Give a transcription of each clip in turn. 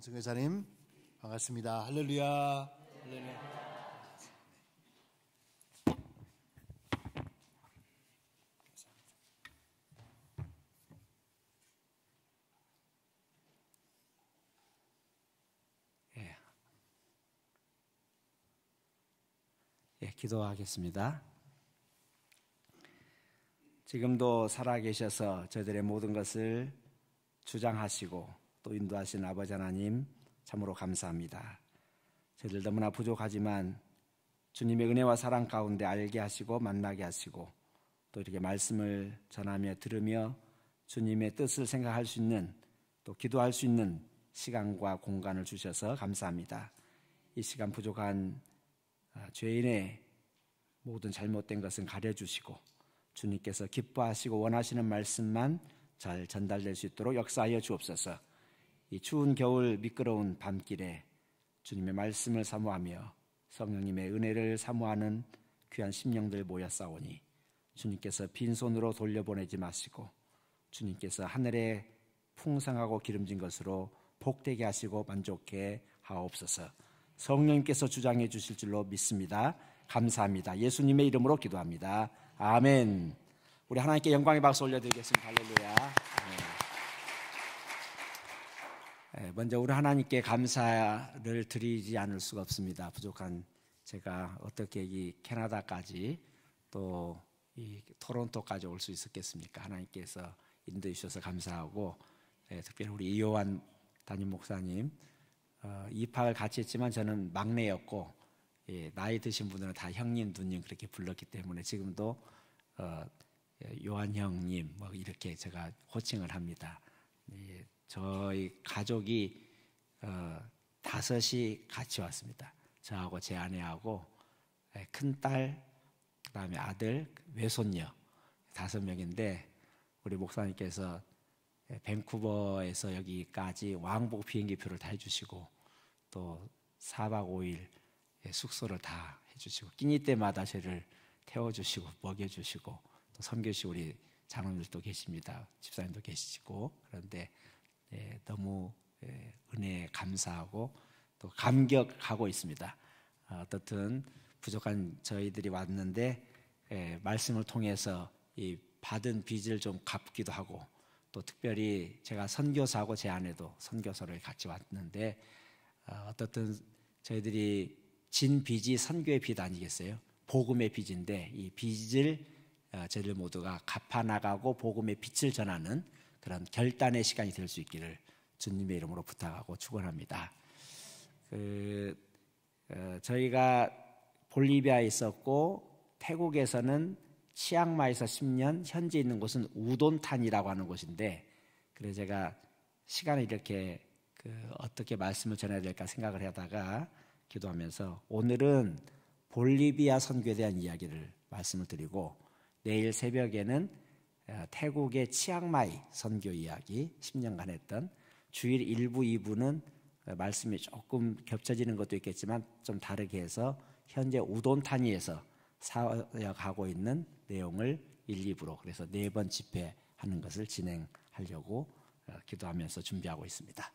선교사님 반갑습니다. 할렐루야. 할렐루야. 기도하겠습니다. 지금도 살아계셔서 저희들의 모든 것을 주장하시고 또 인도하신 아버지 하나님 참으로 감사합니다. 저희들 너무나 부족하지만 주님의 은혜와 사랑 가운데 알게 하시고 만나게 하시고 또 이렇게 말씀을 전하며 들으며 주님의 뜻을 생각할 수 있는 또 기도할 수 있는 시간과 공간을 주셔서 감사합니다. 이 시간 부족한 죄인의 모든 잘못된 것은 가려주시고 주님께서 기뻐하시고 원하시는 말씀만 잘 전달될 수 있도록 역사하여 주옵소서. 이 추운 겨울 미끄러운 밤길에 주님의 말씀을 사모하며 성령님의 은혜를 사모하는 귀한 심령들 모였사오니 주님께서 빈손으로 돌려보내지 마시고 주님께서 하늘에 풍성하고 기름진 것으로 복되게 하시고 만족해 하옵소서. 성령님께서 주장해 주실 줄로 믿습니다. 감사합니다. 예수님의 이름으로 기도합니다. 아멘. 우리 하나님께 영광의 박수 올려드리겠습니다. 할렐루야. 먼저 우리 하나님께 감사를 드리지 않을 수가 없습니다. 부족한 제가 어떻게 이 캐나다까지 또 이 토론토까지 올 수 있었겠습니까? 하나님께서 인도해 주셔서 감사하고 특별히 우리 이요한 담임 목사님 입학을 같이 했지만 저는 막내였고 나이 드신 분들은 다 형님, 누님 그렇게 불렀기 때문에 지금도 요한 형님 뭐 이렇게 제가 호칭을 합니다. 저희 가족이 5이 같이 왔습니다. 저하고 제 아내하고 큰딸, 그다음에 아들, 외손녀 5명인데 우리 목사님께서 밴쿠버에서 여기까지 왕복 비행기표를 다 해주시고 또 4박 5일 숙소를 다 해주시고 끼니 때마다 저를 태워주시고 먹여주시고 또 선교시 우리 장로님들도 계십니다. 집사님도 계시고 그런데 너무 은혜에 감사하고 또 감격하고 있습니다. 어떻든 부족한 저희들이 왔는데 말씀을 통해서 이 받은 빚을 좀 갚기도 하고 또 특별히 제가 선교사하고 제 아내도 선교사를 같이 왔는데 어떻든 저희들이 진 빚이 선교의 빚 아니겠어요? 복음의 빚인데 이 빚을 저희들 모두가 갚아나가고 복음의 빛을 전하는 그런 결단의 시간이 될 수 있기를 주님의 이름으로 부탁하고 축원합니다. 저희가 볼리비아에 있었고 태국에서는 치앙마이에서 10년, 현재 있는 곳은 우돈탄이라고 하는 곳인데 그래서 제가 시간을 이렇게 어떻게 말씀을 전해야 될까 생각을 하다가 기도하면서 오늘은 볼리비아 선교에 대한 이야기를 말씀을 드리고 내일 새벽에는 태국의 치앙마이 선교 이야기 10년간 했던 주일 1부, 2부는 말씀이 조금 겹쳐지는 것도 있겠지만 좀 다르게 해서 현재 우돈타니에서 사역하고 있는 내용을 1, 2부로 그래서 4번 집회하는 것을 진행하려고 기도하면서 준비하고 있습니다.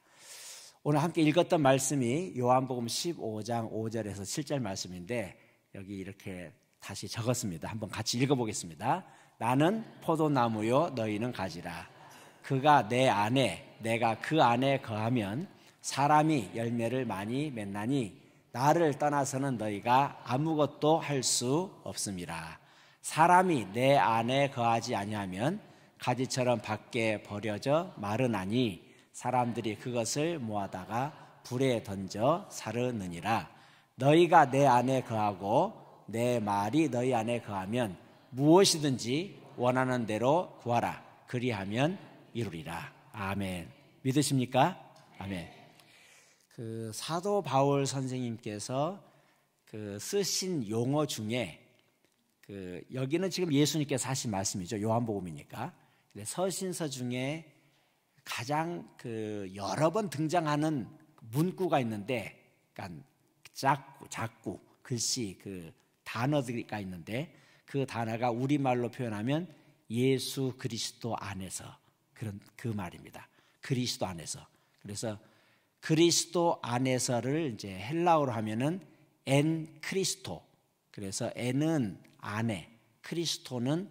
오늘 함께 읽었던 말씀이 요한복음 15장 5절에서 7절 말씀인데 여기 이렇게 다시 적었습니다. 한번 같이 읽어보겠습니다. 나는 포도나무요 너희는 가지라. 그가 내 안에 내가 그 안에 거하면 사람이 열매를 많이 맺나니 나를 떠나서는 너희가 아무것도 할 수 없음이라. 사람이 내 안에 거하지 아니하면 가지처럼 밖에 버려져 마르나니 사람들이 그것을 모아다가 불에 던져 사르느니라. 너희가 내 안에 거하고 내 말이 너희 안에 거하면 무엇이든지 원하는 대로 구하라. 그리하면 이루리라. 아멘. 믿으십니까? 아멘. 사도 바울 선생님께서 쓰신 용어 중에 여기는 지금 예수님께서 하신 말씀이죠. 요한복음이니까. 서신서 중에 가장 여러 번 등장하는 문구가 있는데, 그러니까 작구 글씨 단어가 있는데 그 단어가 우리말로 표현하면 예수 그리스도 안에서 그런 그 말입니다. 그리스도 안에서. 그래서 그리스도 안에서를 이제 헬라어로 하면은 엔 크리스토. 그래서 엔은 안에, 크리스토는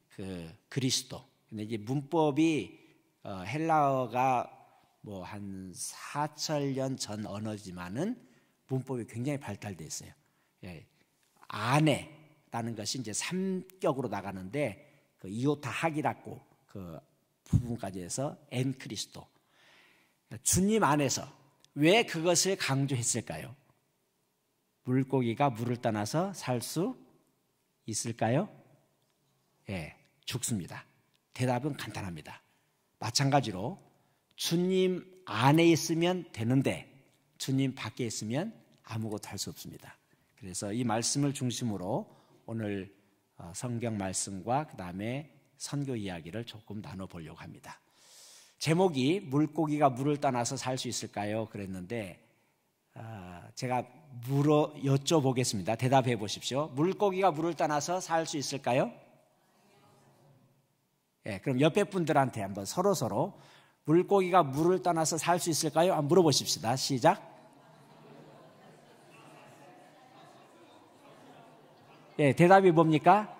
그 그리스도. 근데 이제 문법이 헬라어가 뭐 한 4,000년 전 언어지만은 문법이 굉장히 발달돼 있어요. 예. 안에라는 것이 이제 3격으로 나가는데 그 이오타 학이라고 그 부분까지 해서 엔 크리스토. 주님 안에서 왜 그것을 강조했을까요? 물고기가 물을 떠나서 살 수 있을까요? 예, 죽습니다. 대답은 간단합니다. 마찬가지로 주님 안에 있으면 되는데 주님 밖에 있으면 아무것도 할 수 없습니다. 그래서 이 말씀을 중심으로 오늘 성경 말씀과 그 다음에 선교 이야기를 조금 나눠보려고 합니다. 제목이 물고기가 물을 떠나서 살 수 있을까요? 그랬는데 제가 여쭤보겠습니다. 대답해 보십시오. 물고기가 물을 떠나서 살 수 있을까요? 예, 그럼 옆에 분들한테 한번 서로 물고기가 물을 떠나서 살 수 있을까요? 한번 물어보십시다. 시작. 예, 대답이 뭡니까?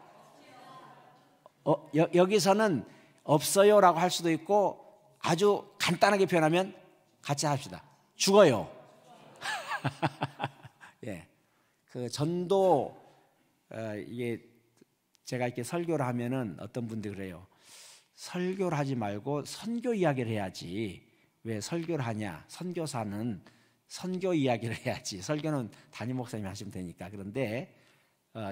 여기서는 없어요라고 할 수도 있고 아주 간단하게 표현하면 같이 합시다. 죽어요. 예, 그 전도 이게 제가 이렇게 설교를 하면은 어떤 분들이 그래요. 설교를 하지 말고 선교 이야기를 해야지. 왜 설교를 하냐? 선교사는 선교 이야기를 해야지. 설교는 담임 목사님이 하시면 되니까. 그런데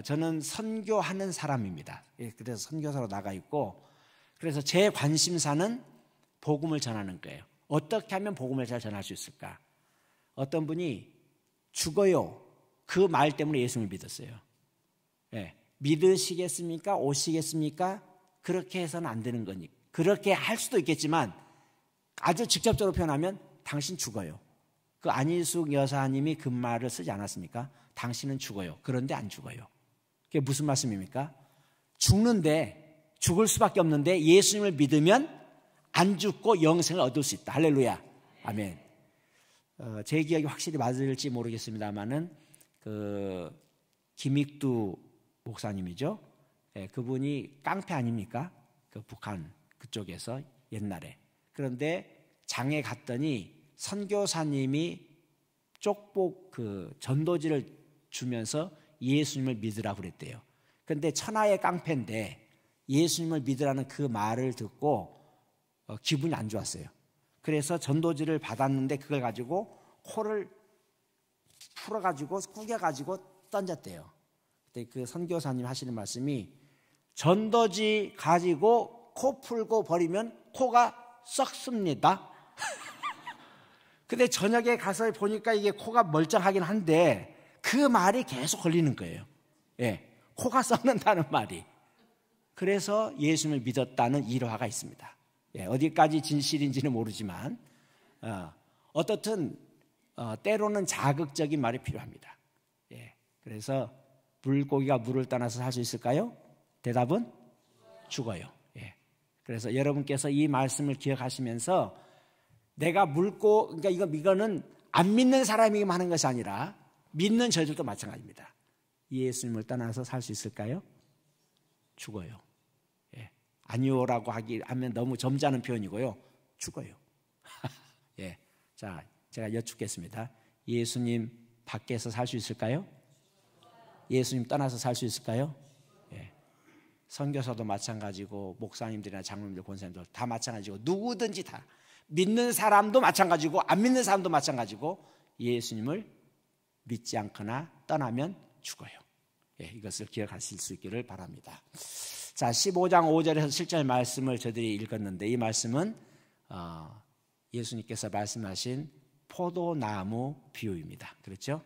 저는 선교하는 사람입니다. 예, 그래서 선교사로 나가 있고, 그래서 제 관심사는 복음을 전하는 거예요. 어떻게 하면 복음을 잘 전할 수 있을까? 어떤 분이 죽어요. 그 말 때문에 예수님을 믿었어요. 예, 믿으시겠습니까? 오시겠습니까? 그렇게 해서는 안 되는 거니까. 그렇게 할 수도 있겠지만 아주 직접적으로 표현하면 당신 죽어요. 그 안일숙 여사님이 그 말을 쓰지 않았습니까? 당신은 죽어요. 그런데 안 죽어요. 그게 무슨 말씀입니까? 죽는데, 죽을 수밖에 없는데 예수님을 믿으면 안 죽고 영생을 얻을 수 있다. 할렐루야. 아멘. 제 기억이 확실히 맞을지 모르겠습니다만은 그 김익두 목사님이죠. 예, 그분이 깡패 아닙니까? 그 북한 그쪽에서 옛날에. 그런데 장에 갔더니 선교사님이 쪽복 그 전도지를 주면서 예수님을 믿으라고 그랬대요. 그런데 천하의 깡패인데 예수님을 믿으라는 그 말을 듣고 기분이 안 좋았어요. 그래서 전도지를 받았는데 그걸 가지고 코를 풀어가지고 구겨가지고 던졌대요. 그때 그 선교사님 하시는 말씀이 전도지 가지고 코 풀고 버리면 코가 썩습니다. 근데 저녁에 가서 보니까 이게 코가 멀쩡하긴 한데 그 말이 계속 걸리는 거예요. 예, 코가 썩는다는 말이. 그래서 예수님을 믿었다는 일화가 있습니다. 예, 어디까지 진실인지는 모르지만 어떻든 때로는 자극적인 말이 필요합니다. 예, 그래서 물고기가 물을 떠나서 살 수 있을까요? 대답은 죽어요. 예, 그래서 여러분께서 이 말씀을 기억하시면서 내가 그러니까 이거는 안 믿는 사람이기만 하는 것이 아니라 믿는 저희들도 마찬가지입니다. 예수님을 떠나서 살 수 있을까요? 죽어요. 예, 아니오라고 하면 너무 점잖은 표현이고요. 죽어요. 예, 자, 제가 여쭙겠습니다. 예수님 밖에서 살 수 있을까요? 예수님 떠나서 살 수 있을까요? 예. 선교사도 마찬가지고 목사님들이나 장로님들, 권사님들 다 마찬가지고 누구든지 다 믿는 사람도 마찬가지고 안 믿는 사람도 마찬가지고 예수님을 믿지 않거나 떠나면 죽어요. 예, 이것을 기억하실 수 있기를 바랍니다. 자, 15장 5절에서 7절 말씀을 저희들이 읽었는데 이 말씀은 예수님께서 말씀하신 포도나무 비유입니다. 그렇죠?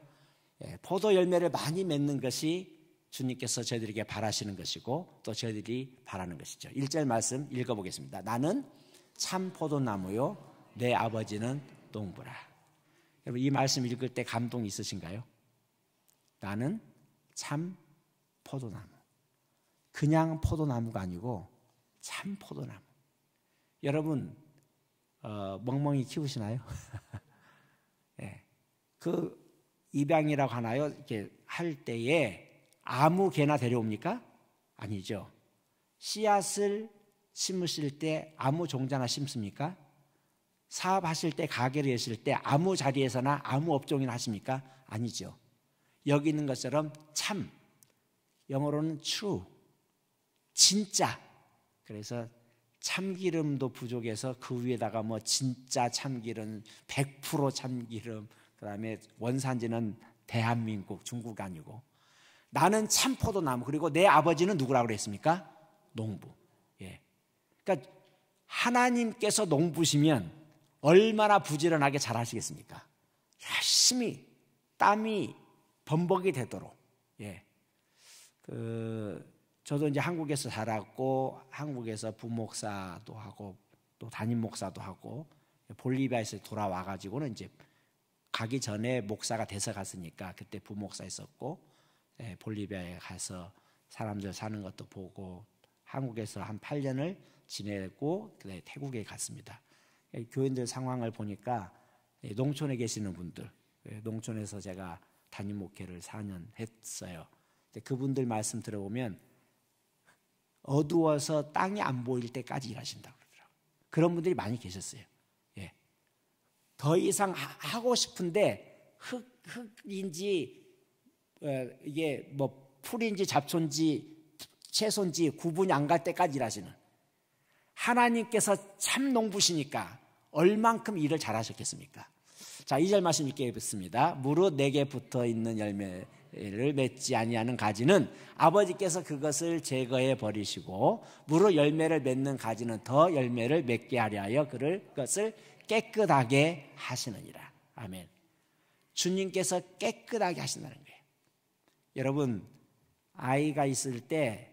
예, 포도 열매를 많이 맺는 것이 주님께서 저희들에게 바라시는 것이고 또 저희들이 바라는 것이죠. 1절 말씀 읽어보겠습니다. 나는 참 포도나무요 내 아버지는 농부라. 여러분 이 말씀 읽을 때 감동 있으신가요? 나는 참 포도나무. 그냥 포도나무가 아니고 참 포도나무. 여러분 멍멍이 키우시나요? 그 입양이라고 하나요? 이렇게 할 때에 아무 개나 데려옵니까? 아니죠. 씨앗을 심으실 때 아무 종자나 심습니까? 사업하실 때, 가게를 여실 때 아무 자리에서나 아무 업종이나 하십니까? 아니죠. 여기 있는 것처럼 참, 영어로는 true, 진짜. 그래서 참기름도 부족해서 그 위에다가 뭐 진짜 참기름, 100% 참기름, 그 다음에 원산지는 대한민국, 중국 아니고, 나는 참포도나무, 그리고 내 아버지는 누구라고 그랬습니까? 농부. 예. 그러니까 하나님께서 농부시면 얼마나 부지런하게 잘하시겠습니까? 열심히 땀이 범벅이 되도록. 예. 저도 이제 한국에서 자랐고, 한국에서 부목사도 하고, 또 담임 목사도 하고, 볼리비아에서 돌아와가지고는 이제 가기 전에 목사가 돼서 갔으니까 그때 부목사 있었고, 볼리비아에 가서 사람들 사는 것도 보고, 한국에서 한 8년을 지내고 태국에 갔습니다. 교인들 상황을 보니까 농촌에 계시는 분들, 농촌에서 제가 담임 목회를 4년 했어요. 그분들 말씀 들어보면 어두워서 땅이 안 보일 때까지 일하신다고 그러더라고요. 그런 분들이 많이 계셨어요. 예. 더 이상 하고 싶은데 흙인지 이게 뭐 풀인지 잡초인지 채소인지 구분이 안 갈 때까지 일하시는, 하나님께서 참 농부시니까 얼만큼 일을 잘하셨겠습니까? 자, 2절 말씀 읽겠습니다. 무릇 내게 붙어 있는 열매를 맺지 아니하는 가지는 아버지께서 그것을 제거해 버리시고, 무릇 열매를 맺는 가지는 더 열매를 맺게 하려 하여 그것을 깨끗하게 하시느니라. 아멘. 주님께서 깨끗하게 하신다는 거예요. 여러분, 아이가 있을 때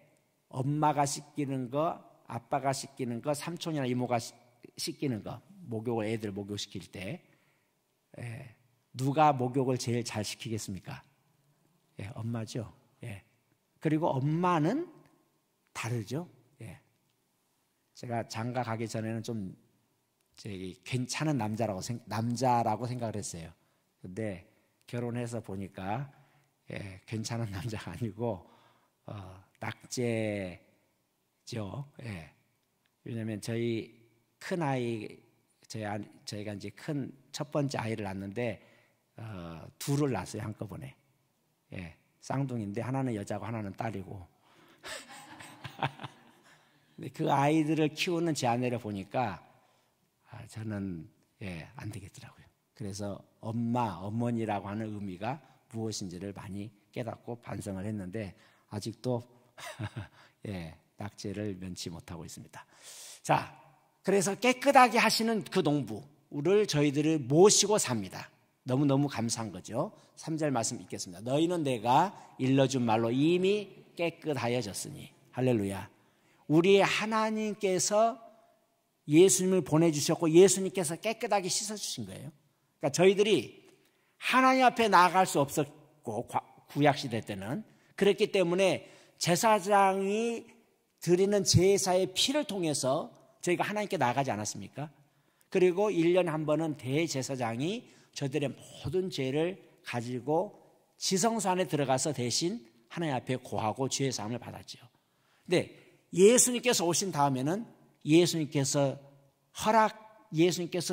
엄마가 씻기는 거, 아빠가 씻기는 거, 삼촌이나 이모가 씻기는 거, 목욕을 애들 목욕시킬 때 누가 목욕을 제일 잘 시키겠습니까? 엄마죠. 그리고 엄마는 다르죠. 제가 장가 가기 전에는 좀 괜찮은 남자라고 생각을 했어요. 근데 결혼해서 보니까 괜찮은 남자가 아니고 낙제죠. 왜냐하면 저희 큰 아이, 저희가 이제 큰 첫 번째 아이를 낳았는데 둘을 낳았어요, 한꺼번에. 쌍둥이인데 하나는 여자고 하나는 딸이고. 근데 그 아이들을 키우는 제 아내를 보니까 저는 안 되겠더라고요. 그래서 어머니라고 하는 의미가 무엇인지를 많이 깨닫고 반성을 했는데 아직도 낙제를 면치 못하고 있습니다. 자, 그래서 깨끗하게 하시는 그 농부를 저희들을 모시고 삽니다. 너무너무 감사한 거죠. 3절 말씀 읽겠습니다. 너희는 내가 일러준 말로 이미 깨끗하여졌으니. 할렐루야. 우리 하나님께서 예수님을 보내주셨고 예수님께서 깨끗하게 씻어주신 거예요. 그러니까 저희들이 하나님 앞에 나아갈 수 없었고, 구약시대 때는 그랬기 때문에 제사장이 드리는 제사의 피를 통해서 저희가 하나님께 나아가지 않았습니까? 그리고 1년에 한 번은 대제사장이 저들의 모든 죄를 가지고 지성소 안에 들어가서 대신 하나님 앞에 고하고 죄의 사함을 받았죠. 근데 예수님께서 오신 다음에는 예수님께서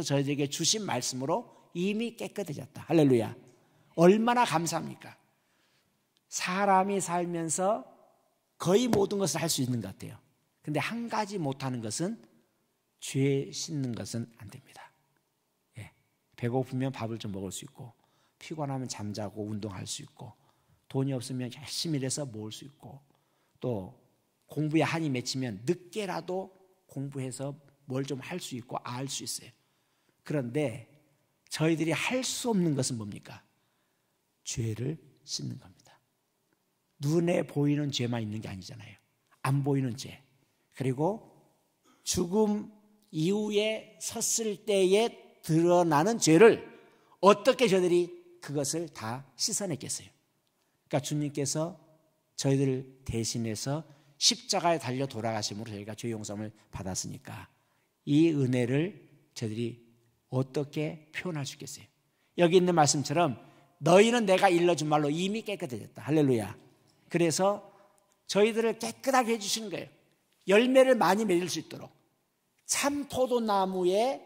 저희에게 주신 말씀으로 이미 깨끗해졌다. 할렐루야. 얼마나 감사합니까? 사람이 살면서 거의 모든 것을 할 수 있는 것 같아요. 근데 한 가지 못하는 것은 죄 씻는 것은 안 됩니다. 배고프면 밥을 좀 먹을 수 있고, 피곤하면 잠자고 운동할 수 있고, 돈이 없으면 열심히 일해서 모을 수 있고, 또 공부에 한이 맺히면 늦게라도 공부해서 뭘 좀 할 수 있고 알 수 있어요. 그런데 저희들이 할 수 없는 것은 뭡니까? 죄를 씻는 겁니다. 눈에 보이는 죄만 있는 게 아니잖아요. 안 보이는 죄. 그리고 죽음 이후에 섰을 때에 드러나는 죄를 어떻게 저희들이 그것을 다 씻어냈겠어요? 그러니까 주님께서 저희들을 대신해서 십자가에 달려 돌아가심으로 저희가 죄 용서를 받았으니까 이 은혜를 저희들이 어떻게 표현할 수 있겠어요? 여기 있는 말씀처럼 너희는 내가 일러준 말로 이미 깨끗해졌다. 할렐루야. 그래서 저희들을 깨끗하게 해주시는 거예요. 열매를 많이 맺을 수 있도록. 참 포도나무의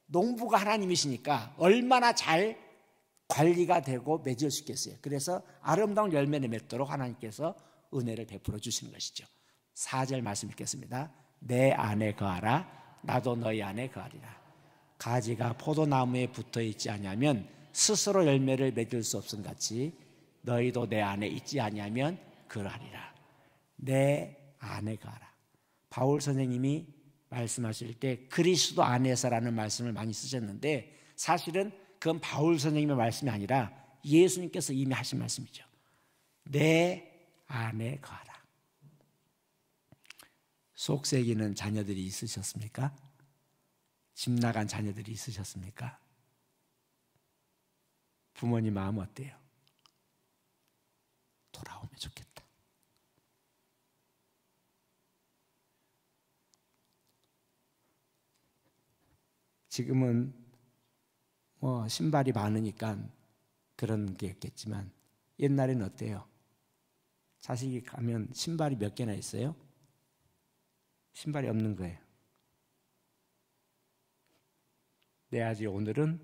농부가 하나님이시니까 얼마나 잘 관리가 되고 맺을 수 있겠어요. 그래서 아름다운 열매를 맺도록 하나님께서 은혜를 베풀어 주시는 것이죠. 4절 말씀 읽겠습니다. 내 안에 거하라. 나도 너희 안에 거하리라. 가지가 포도나무에 붙어 있지 아니하면 스스로 열매를 맺을 수 없음 같이 너희도 내 안에 있지 아니하면 그러하리라. 내 안에 거하라. 바울 선생님이 말씀하실 때 그리스도 안에서라는 말씀을 많이 쓰셨는데 사실은 그건 바울 선생님의 말씀이 아니라 예수님께서 이미 하신 말씀이죠. 내 안에 거하라. 속썩이는 자녀들이 있으셨습니까? 집 나간 자녀들이 있으셨습니까? 부모님 마음 어때요? 돌아오면 좋겠다. 지금은 뭐 신발이 많으니까 그런 게 있겠지만 옛날에는 어때요? 자식이 가면 신발이 몇 개나 있어요? 신발이 없는 거예요. 내 아들 오늘은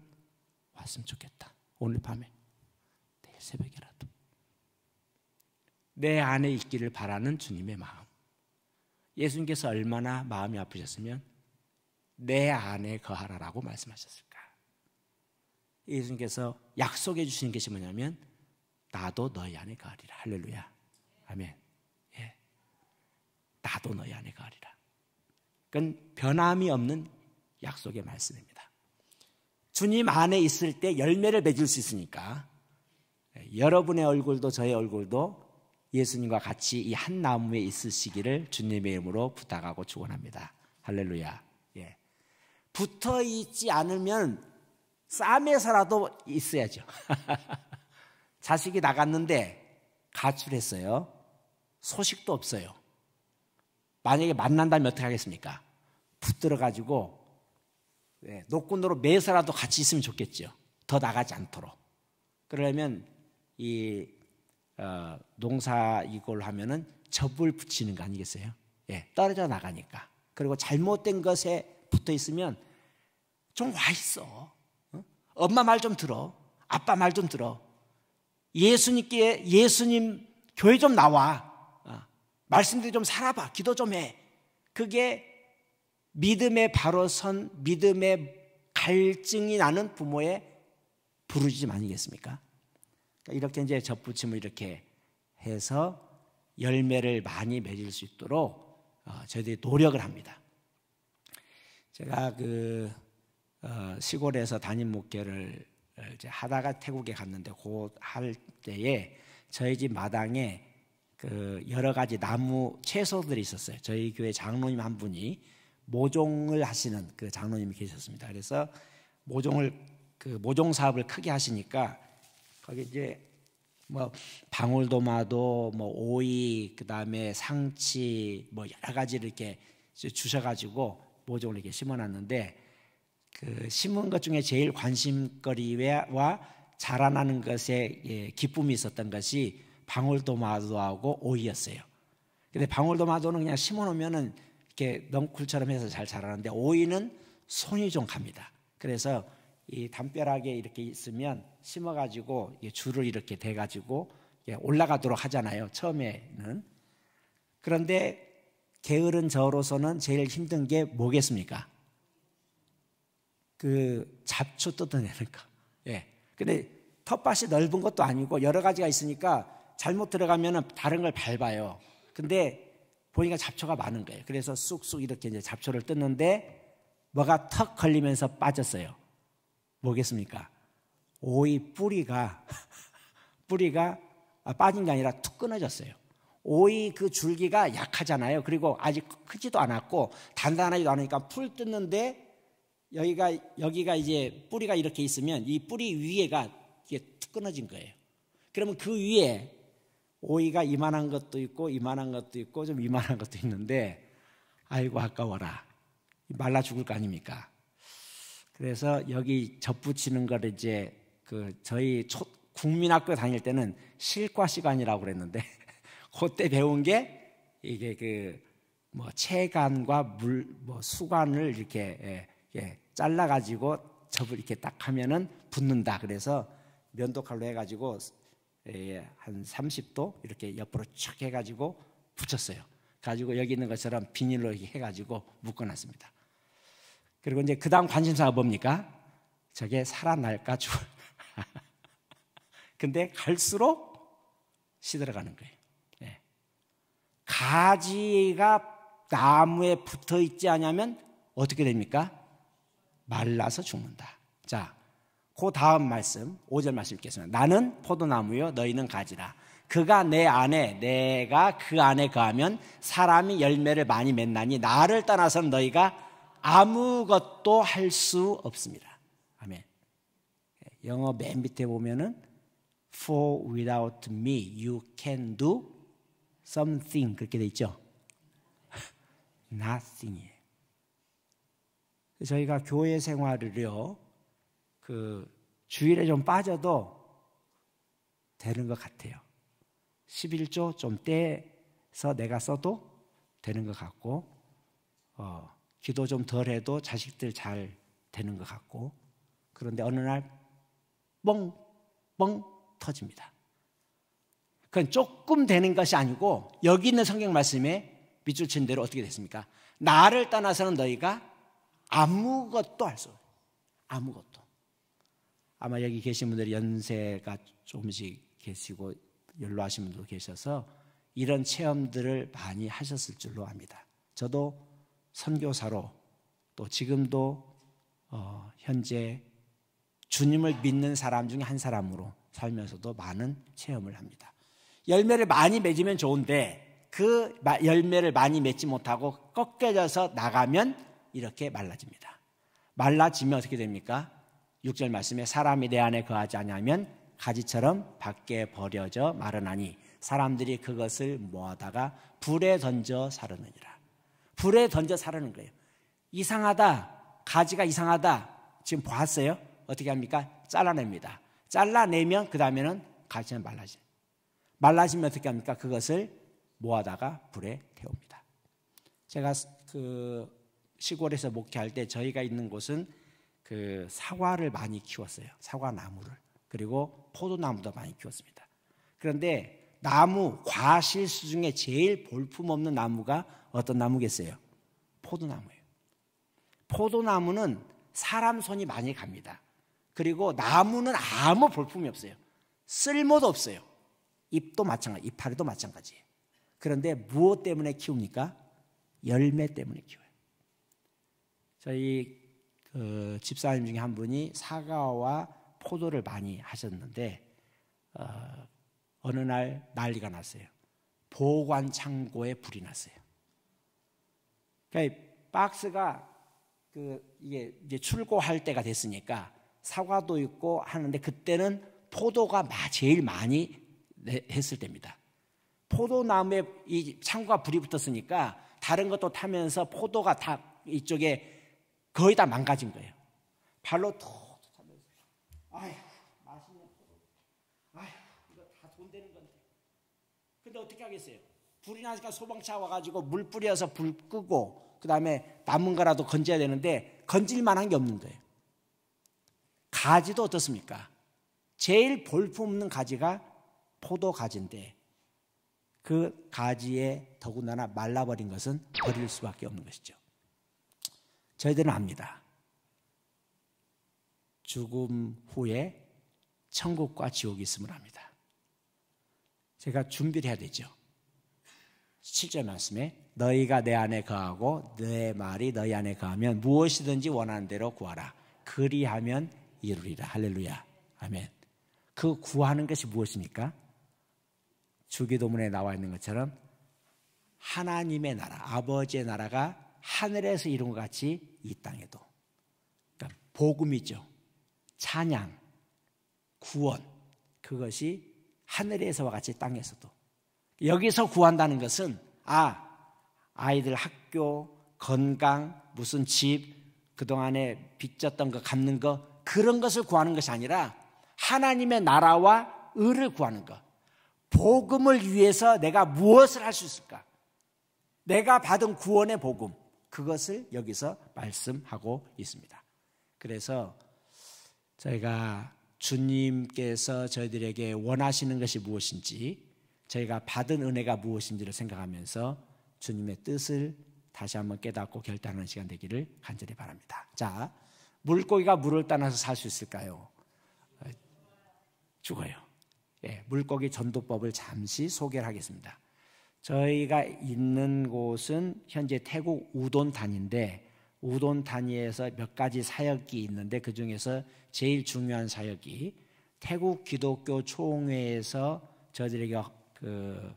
왔으면 좋겠다. 오늘 밤에, 내일 새벽이라도. 내 안에 있기를 바라는 주님의 마음. 예수님께서 얼마나 마음이 아프셨으면 내 안에 거하라라고 말씀하셨을까? 예수님께서 약속해 주시는 것이 뭐냐면 나도 너희 안에 거하리라. 할렐루야. 아멘. 예. 나도 너희 안에 거하리라. 그건 변함이 없는 약속의 말씀입니다. 주님 안에 있을 때 열매를 맺을 수 있으니까 여러분의 얼굴도 저의 얼굴도 예수님과 같이 이 한 나무에 있으시기를 주님의 이름으로 부탁하고 축원합니다. 할렐루야. 예. 붙어 있지 않으면 쌈에서라도 있어야죠. 자식이 나갔는데 가출했어요. 소식도 없어요. 만약에 만난다면 어떻게 하겠습니까? 붙들어가지고 노끈으로 매서라도 같이 있으면 좋겠죠. 더 나가지 않도록. 그러려면 이 농사 이걸 하면은 접을 붙이는 거 아니겠어요? 예, 떨어져 나가니까. 그리고 잘못된 것에 붙어 있으면 좀 와 있어. 엄마 말 좀 들어. 아빠 말 좀 들어. 예수님 교회 좀 나와. 말씀대로 좀 살아봐. 기도 좀 해. 그게 믿음의 바로 선, 믿음의 갈증이 나는 부모의 부르짖음 아니겠습니까? 그러니까 이렇게 이제 접붙임을 이렇게 해서 열매를 많이 맺을 수 있도록 저희들이 노력을 합니다. 제가 시골에서 담임 목회를 이제 하다가 태국에 갔는데 그 할 때에 저희 집 마당에 여러 가지 나무 채소들이 있었어요. 저희 교회 장로님 한 분이 모종을 하시는 그 장로님이 계셨습니다. 그래서 모종 사업을 크게 하시니까 거기 이제 뭐 방울토마토, 뭐 오이, 그다음에 상치, 뭐 여러 가지를 이렇게 주셔가지고 모종을 이렇게 심어놨는데 그 심은 것 중에 제일 관심거리와 자라나는 것에 기쁨이 있었던 것이 방울토마토하고 오이였어요. 근데 방울토마토는 그냥 심어놓으면은 이렇게 넝쿨처럼 해서 잘 자라는데 오이는 손이 좀 갑니다. 그래서 이 담벼락에 이렇게 있으면 심어가지고 줄을 이렇게 대가지고 올라가도록 하잖아요. 처음에는. 그런데 게으른 저로서는 제일 힘든 게 뭐겠습니까? 그 잡초 뜯어내는 거. 예. 근데 텃밭이 넓은 것도 아니고 여러 가지가 있으니까 잘못 들어가면은 다른 걸 밟아요. 근데 보니까 잡초가 많은 거예요. 그래서 쑥쑥 이렇게 이제 잡초를 뜯는데 뭐가 턱 걸리면서 빠졌어요. 뭐겠습니까? 오이 뿌리가 빠진 게 아니라 툭 끊어졌어요. 오이 그 줄기가 약하잖아요. 그리고 아직 크지도 않았고 단단하지도 않으니까 풀 뜯는데 여기가 이제 뿌리가 이렇게 있으면 이 뿌리 위에가 이게 툭 끊어진 거예요. 그러면 그 위에 오이가 이만한 것도 있고 이만한 것도 있고 좀 이만한 것도 있는데 아이고 아까워라. 말라 죽을 거 아닙니까? 그래서 여기 접붙이는 걸 이제 저희 국민학교 다닐 때는 실과 시간이라고 그랬는데 그때 배운 게 이게 체간과 수간을 이렇게 잘라 가지고 접을 이렇게 딱 하면은 붙는다. 그래서 면도칼로 해가지고 한 30도 이렇게 옆으로 촥 해가지고 붙였어요. 가지고 여기 있는 것처럼 비닐로 이렇게 해가지고 묶어놨습니다. 그리고 이제 그 다음 관심사가 뭡니까? 저게 살아날까 죽을까. 근데 갈수록 시들어가는 거예요. 네. 가지가 나무에 붙어 있지 않으면 어떻게 됩니까? 말라서 죽는다. 자, 그 다음 말씀 5절 말씀 읽겠습니다. 나는 포도나무요 너희는 가지라. 그가 내 안에 내가 그 안에 거하면 사람이 열매를 많이 맺나니 나를 떠나서는 너희가 아무것도 할 수 없습니다. 아멘. 영어 맨 밑에 보면은 For without me you can do something 그렇게 돼 있죠. Nothing이에요. 저희가 교회 생활을요 주일에 좀 빠져도 되는 것 같아요. 11조 좀 떼서 내가 써도 되는 것 같고 기도 좀 덜 해도 자식들 잘 되는 것 같고 그런데 어느 날 뻥 터집니다. 그건 조금 되는 것이 아니고 여기 있는 성경 말씀에 밑줄 친 대로 어떻게 됐습니까? 나를 떠나서는 너희가 아무것도 할 수 없어요. 아무것도. 아마 여기 계신 분들이 연세가 조금씩 계시고 연로하신 분도 계셔서 이런 체험들을 많이 하셨을 줄로 압니다. 저도 선교사로 또 지금도 현재 주님을 믿는 사람 중에 한 사람으로 살면서도 많은 체험을 합니다. 열매를 많이 맺으면 좋은데 그 열매를 많이 맺지 못하고 꺾여져서 나가면 이렇게 말라집니다. 말라지면 어떻게 됩니까? 6절 말씀에 사람이 내 안에 거하지 아니하면 가지처럼 밖에 버려져 마르나니 사람들이 그것을 모아다가 불에 던져 사르느니라. 불에 던져 사르는 거예요. 이상하다. 가지가 이상하다. 지금 봤어요? 어떻게 합니까? 잘라냅니다. 잘라내면 그 다음에는 가지는 말라져요. 말라지면 어떻게 합니까? 그것을 모아다가 불에 태웁니다. 제가 시골에서 목회할 때 저희가 있는 곳은 사과를 많이 키웠어요. 사과나무를. 그리고 포도나무도 많이 키웠습니다. 그런데 과실수 중에 제일 볼품없는 나무가 어떤 나무겠어요? 포도나무예요. 포도나무는 사람 손이 많이 갑니다. 그리고 나무는 아무 볼품이 없어요. 쓸모도 없어요. 잎도 마찬가지, 이파리도 마찬가지예요. 그런데 무엇 때문에 키웁니까? 열매 때문에 키워요. 저희 집사님 중에 한 분이 사과와 포도를 많이 하셨는데 어느 날 난리가 났어요. 보관 창고에 불이 났어요. 그러니까 박스가 이게 이제 출고할 때가 됐으니까 사과도 있고 하는데 그때는 포도가 제일 많이 했을 때입니다. 포도나무에 이 창고가 불이 붙었으니까 다른 것도 타면서 포도가 다 이쪽에 거의 다 망가진 거예요. 발로 톡 하면서 아휴 맛있는 포도. 아휴 이거 다 돈 되는 건데. 근데 어떻게 하겠어요? 불이 나니까 소방차 와가지고 물 뿌려서 불 끄고 그 다음에 남은 거라도 건져야 되는데 건질 만한 게 없는 거예요. 가지도 어떻습니까? 제일 볼품없는 가지가 포도 가지인데 그 가지에 더군다나 말라버린 것은 버릴 수밖에 없는 것이죠. 저희들은 압니다. 죽음 후에 천국과 지옥이 있음을 압니다. 제가 준비를 해야 되죠. 7절 말씀에 너희가 내 안에 거하고 내 말이 너희 안에 거하면 무엇이든지 원하는 대로 구하라. 그리하면 이루리라. 할렐루야. 아멘. 그 구하는 것이 무엇입니까? 주기도문에 나와 있는 것처럼 하나님의 나라, 아버지의 나라가 하늘에서 이룬 것 같이 이 땅에도. 그러니까 복음이죠. 찬양, 구원, 그것이 하늘에서와 같이 땅에서도. 여기서 구한다는 것은 아이들 학교, 건강, 무슨 집, 그동안에 빚졌던 거 갚는 거 그런 것을 구하는 것이 아니라 하나님의 나라와 의를 구하는 것. 복음을 위해서 내가 무엇을 할 수 있을까? 내가 받은 구원의 복음, 그것을 여기서 말씀하고 있습니다. 그래서 저희가 주님께서 저희들에게 원하시는 것이 무엇인지, 저희가 받은 은혜가 무엇인지를 생각하면서 주님의 뜻을 다시 한번 깨닫고 결단하는 시간 되기를 간절히 바랍니다. 자, 물고기가 물을 떠나서 살 수 있을까요? 죽어요. 예, 물고기 전도법을 잠시 소개를 하겠습니다. 저희가 있는 곳은 현재 태국 우돈단인데, 우돈단에서 몇 가지 사역이 있는데 그 중에서 제일 중요한 사역이 태국 기독교 총회에서 저희들에게 그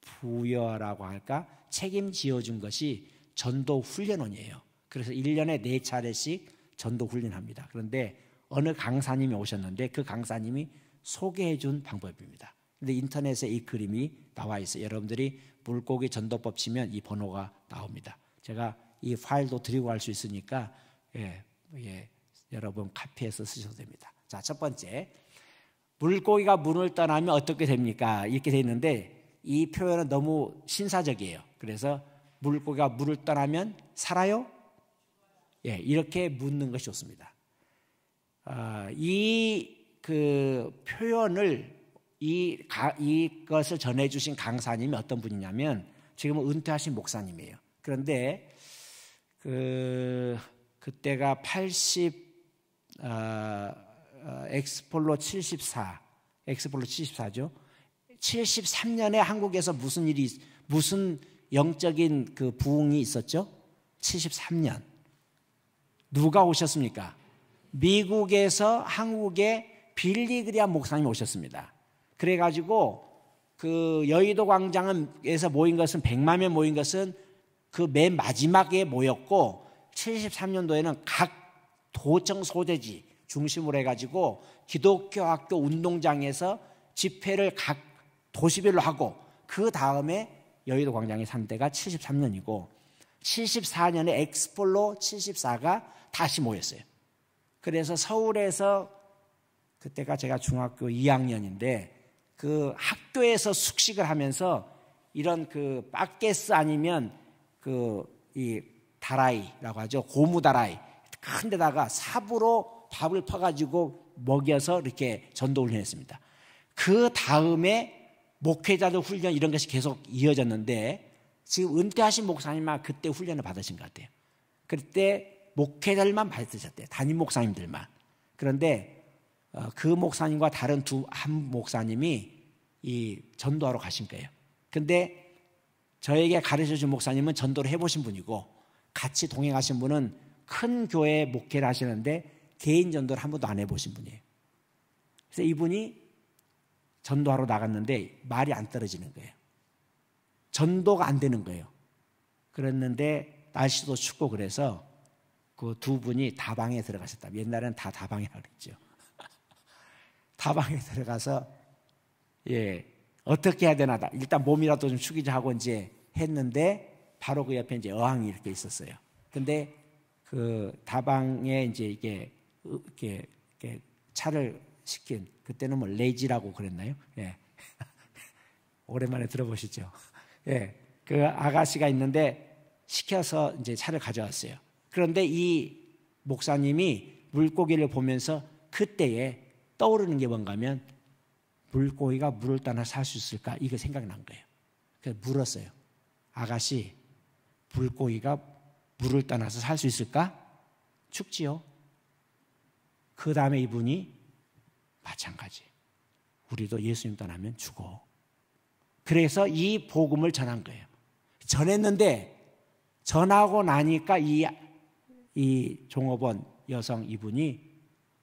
부여라고 할까 책임지어준 것이 전도 훈련원이에요. 그래서 1년에 4차례씩 전도 훈련합니다. 그런데 어느 강사님이 오셨는데 그 강사님이 소개해 준 방법입니다. 근데 인터넷에 이 그림이 나와 있어요. 여러분들이 물고기 전도법 치면 이 번호가 나옵니다. 제가 이 파일도 드리고 갈 수 있으니까 여러분 카피해서 쓰셔도 됩니다. 자, 첫 번째, 물고기가 물을 떠나면 어떻게 됩니까? 이렇게 돼 있는데 이 표현은 너무 신사적이에요. 그래서 물고기가 물을 떠나면 살아요? 예, 이렇게 묻는 것이 좋습니다. 이 그 표현을 이것을 전해주신 강사님이 어떤 분이냐면 지금은 은퇴하신 목사님이에요. 그런데 그때가 80 엑스폴로 74죠. 73년에 한국에서 무슨 영적인 그 부흥이 있었죠? 73년. 누가 오셨습니까? 미국에서 한국에 빌리 그리암 목사님이 오셨습니다. 그래가지고 그 여의도 광장에서 모인 것은 100만 명 모인 것은 그 맨 마지막에 모였고 73년도에는 각 도청 소재지 중심으로 해가지고 기독교 학교 운동장에서 집회를 각 도시별로 하고 그 다음에 여의도 광장에 산 데가 73년이고 74년에 엑스폴로 74가 다시 모였어요. 그래서 서울에서 그때가 제가 중학교 2학년인데 그 학교에서 숙식을 하면서 이런 그 바게스 아니면 이 다라이라고 하죠. 고무 다라이 큰 데다가 삽으로 밥을 퍼가지고 먹여서 이렇게 전도 훈련했습니다. 그 다음에 목회자들 훈련 이런 것이 계속 이어졌는데 지금 은퇴하신 목사님만 그때 훈련을 받으신 것 같아요. 그때 목회자들만 받으셨대요. 담임 목사님들만. 그런데 그 목사님과 다른 한 목사님이 이 전도하러 가신 거예요. 근데 저에게 가르쳐준 목사님은 전도를 해보신 분이고 같이 동행하신 분은 큰 교회 목회를 하시는데 개인 전도를 한 번도 안 해보신 분이에요. 그래서 이분이 전도하러 나갔는데 말이 안 떨어지는 거예요. 전도가 안 되는 거예요. 그랬는데 날씨도 춥고 그래서 그 두 분이 다방에 들어가셨다. 옛날에는 다 다방이라고 그랬죠. 다방에 들어가서 어떻게 해야 되나 일단 몸이라도 좀 축이자 하고 이제 했는데 바로 그 옆에 이제 어항이 이렇게 있었어요. 근데 그 다방에 이제 이게 차를 시킨 그때는 뭐 레이지라고 그랬나요? 예. 오랜만에 들어보시죠. 예. 그 아가씨가 있는데 시켜서 이제 차를 가져왔어요. 그런데 이 목사님이 물고기를 보면서 그때에 떠오르는 게 뭔가 하면 물고기가 물을 떠나 살 수 있을까? 이거 생각난 거예요. 그래서 물었어요. 아가씨, 물고기가 물을 떠나서 살 수 있을까? 죽지요. 그 다음에 이분이 마찬가지. 우리도 예수님 떠나면 죽어. 그래서 이 복음을 전한 거예요. 전했는데 전하고 나니까 이 종업원 여성 이분이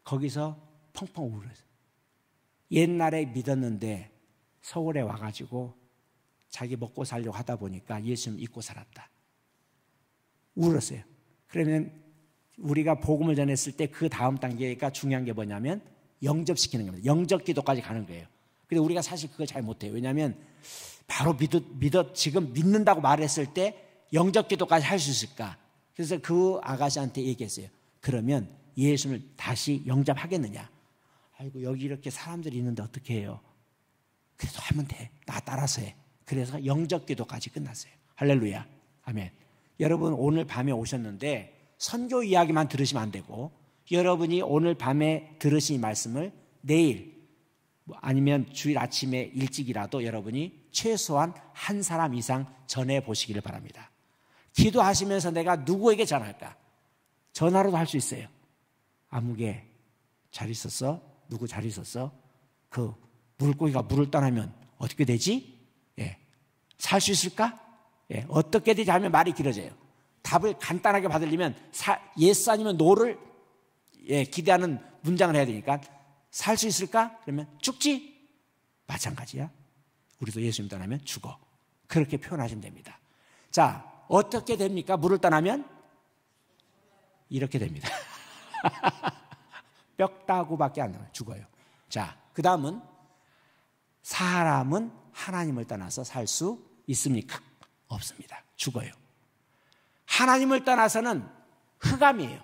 거기서 펑펑 울었어요. 옛날에 믿었는데 서울에 와가지고 자기 먹고 살려고 하다 보니까 예수님 잊고 살았다. 울었어요. 그러면 우리가 복음을 전했을 때 그 다음 단계가 중요한 게 뭐냐면 영접시키는 겁니다. 영접 기도까지 가는 거예요. 근데 우리가 사실 그걸 잘 못해요. 왜냐하면 바로 지금 믿는다고 말했을 때 영접 기도까지 할 수 있을까? 그래서 그 아가씨한테 얘기했어요. 그러면 예수님을 다시 영접하겠느냐? 아이고 여기 이렇게 사람들이 있는데 어떻게 해요? 그래도 하면 돼. 나 따라서 해. 그래서 영접 기도까지 끝났어요. 할렐루야. 아멘. 여러분 오늘 밤에 오셨는데 선교 이야기만 들으시면 안 되고 여러분이 오늘 밤에 들으신 이 말씀을 내일 아니면 주일 아침에 일찍이라도 여러분이 최소한 한 사람 이상 전해 보시기를 바랍니다. 기도하시면서 내가 누구에게 전할까? 전화로도 할 수 있어요. 아무개 잘 있었어? 누구 잘 있었어? 그 물고기가 물을 떠나면 어떻게 되지? 예. 살 수 있을까? 예. 어떻게 되지 하면 말이 길어져요. 답을 간단하게 받으려면 yes 아니면 no를 기대하는 문장을 해야 되니까 살 수 있을까? 그러면 죽지? 마찬가지야. 우리도 예수님 떠나면 죽어. 그렇게 표현하시면 됩니다. 자, 어떻게 됩니까? 물을 떠나면 이렇게 됩니다. 뼈 따구밖에 안 나와요. 죽어요. 자, 그 다음은 사람은 하나님을 떠나서 살 수 있습니까? 없습니다. 죽어요. 하나님을 떠나서는 흑암이에요.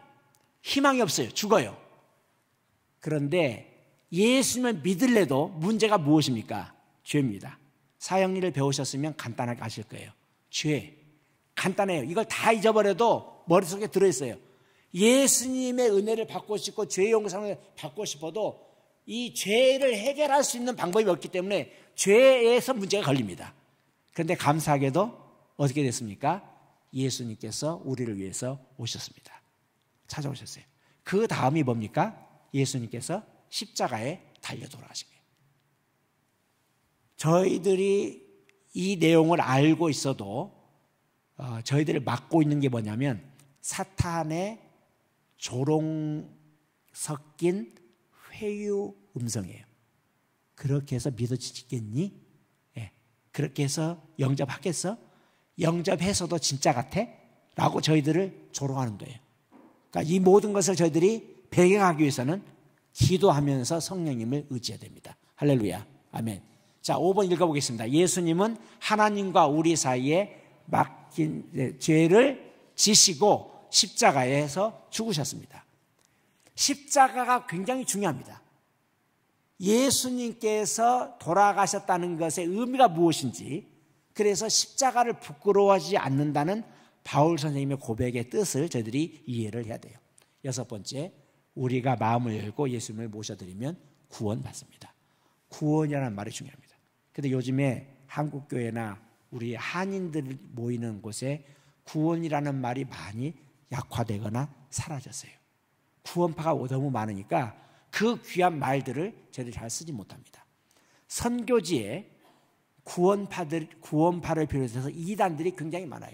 희망이 없어요. 죽어요. 그런데 예수님을 믿을래도 문제가 무엇입니까? 죄입니다. 사형리를 배우셨으면 간단하게 아실 거예요. 죄. 간단해요. 이걸 다 잊어버려도 머릿속에 들어있어요. 예수님의 은혜를 받고 싶고 죄의 용서를 받고 싶어도 이 죄를 해결할 수 있는 방법이 없기 때문에 죄에서 문제가 걸립니다. 그런데 감사하게도 어떻게 됐습니까? 예수님께서 우리를 위해서 오셨습니다. 찾아오셨어요. 그 다음이 뭡니까? 예수님께서 십자가에 달려 돌아가신 거예요. 저희들이 이 내용을 알고 있어도 저희들을 막고 있는 게 뭐냐면 사탄의 조롱 섞인 회유 음성이에요. 그렇게 해서 믿어지겠니? 예. 그렇게 해서 영접하겠어? 영접해서도 진짜 같아? 라고 저희들을 조롱하는 거예요. 그러니까 이 모든 것을 저희들이 배경하기 위해서는 기도하면서 성령님을 의지해야 됩니다. 할렐루야. 아멘. 자, 5번 읽어보겠습니다. 예수님은 하나님과 우리 사이에 맡긴 죄를 지시고 십자가에서 죽으셨습니다. 십자가가 굉장히 중요합니다. 예수님께서 돌아가셨다는 것의 의미가 무엇인지, 그래서 십자가를 부끄러워하지 않는다는 바울 선생님의 고백의 뜻을 저희들이 이해를 해야 돼요. 6번째, 우리가 마음을 열고 예수님을 모셔드리면 구원받습니다. 구원이라는 말이 중요합니다. 그런데 요즘에 한국교회나 우리 한인들 모이는 곳에 구원이라는 말이 많이 약화되거나 사라졌어요. 구원파가 너무 많으니까 그 귀한 말들을 저희들이 잘 쓰지 못합니다. 선교지에 구원파를 비롯해서 이단들이 굉장히 많아요.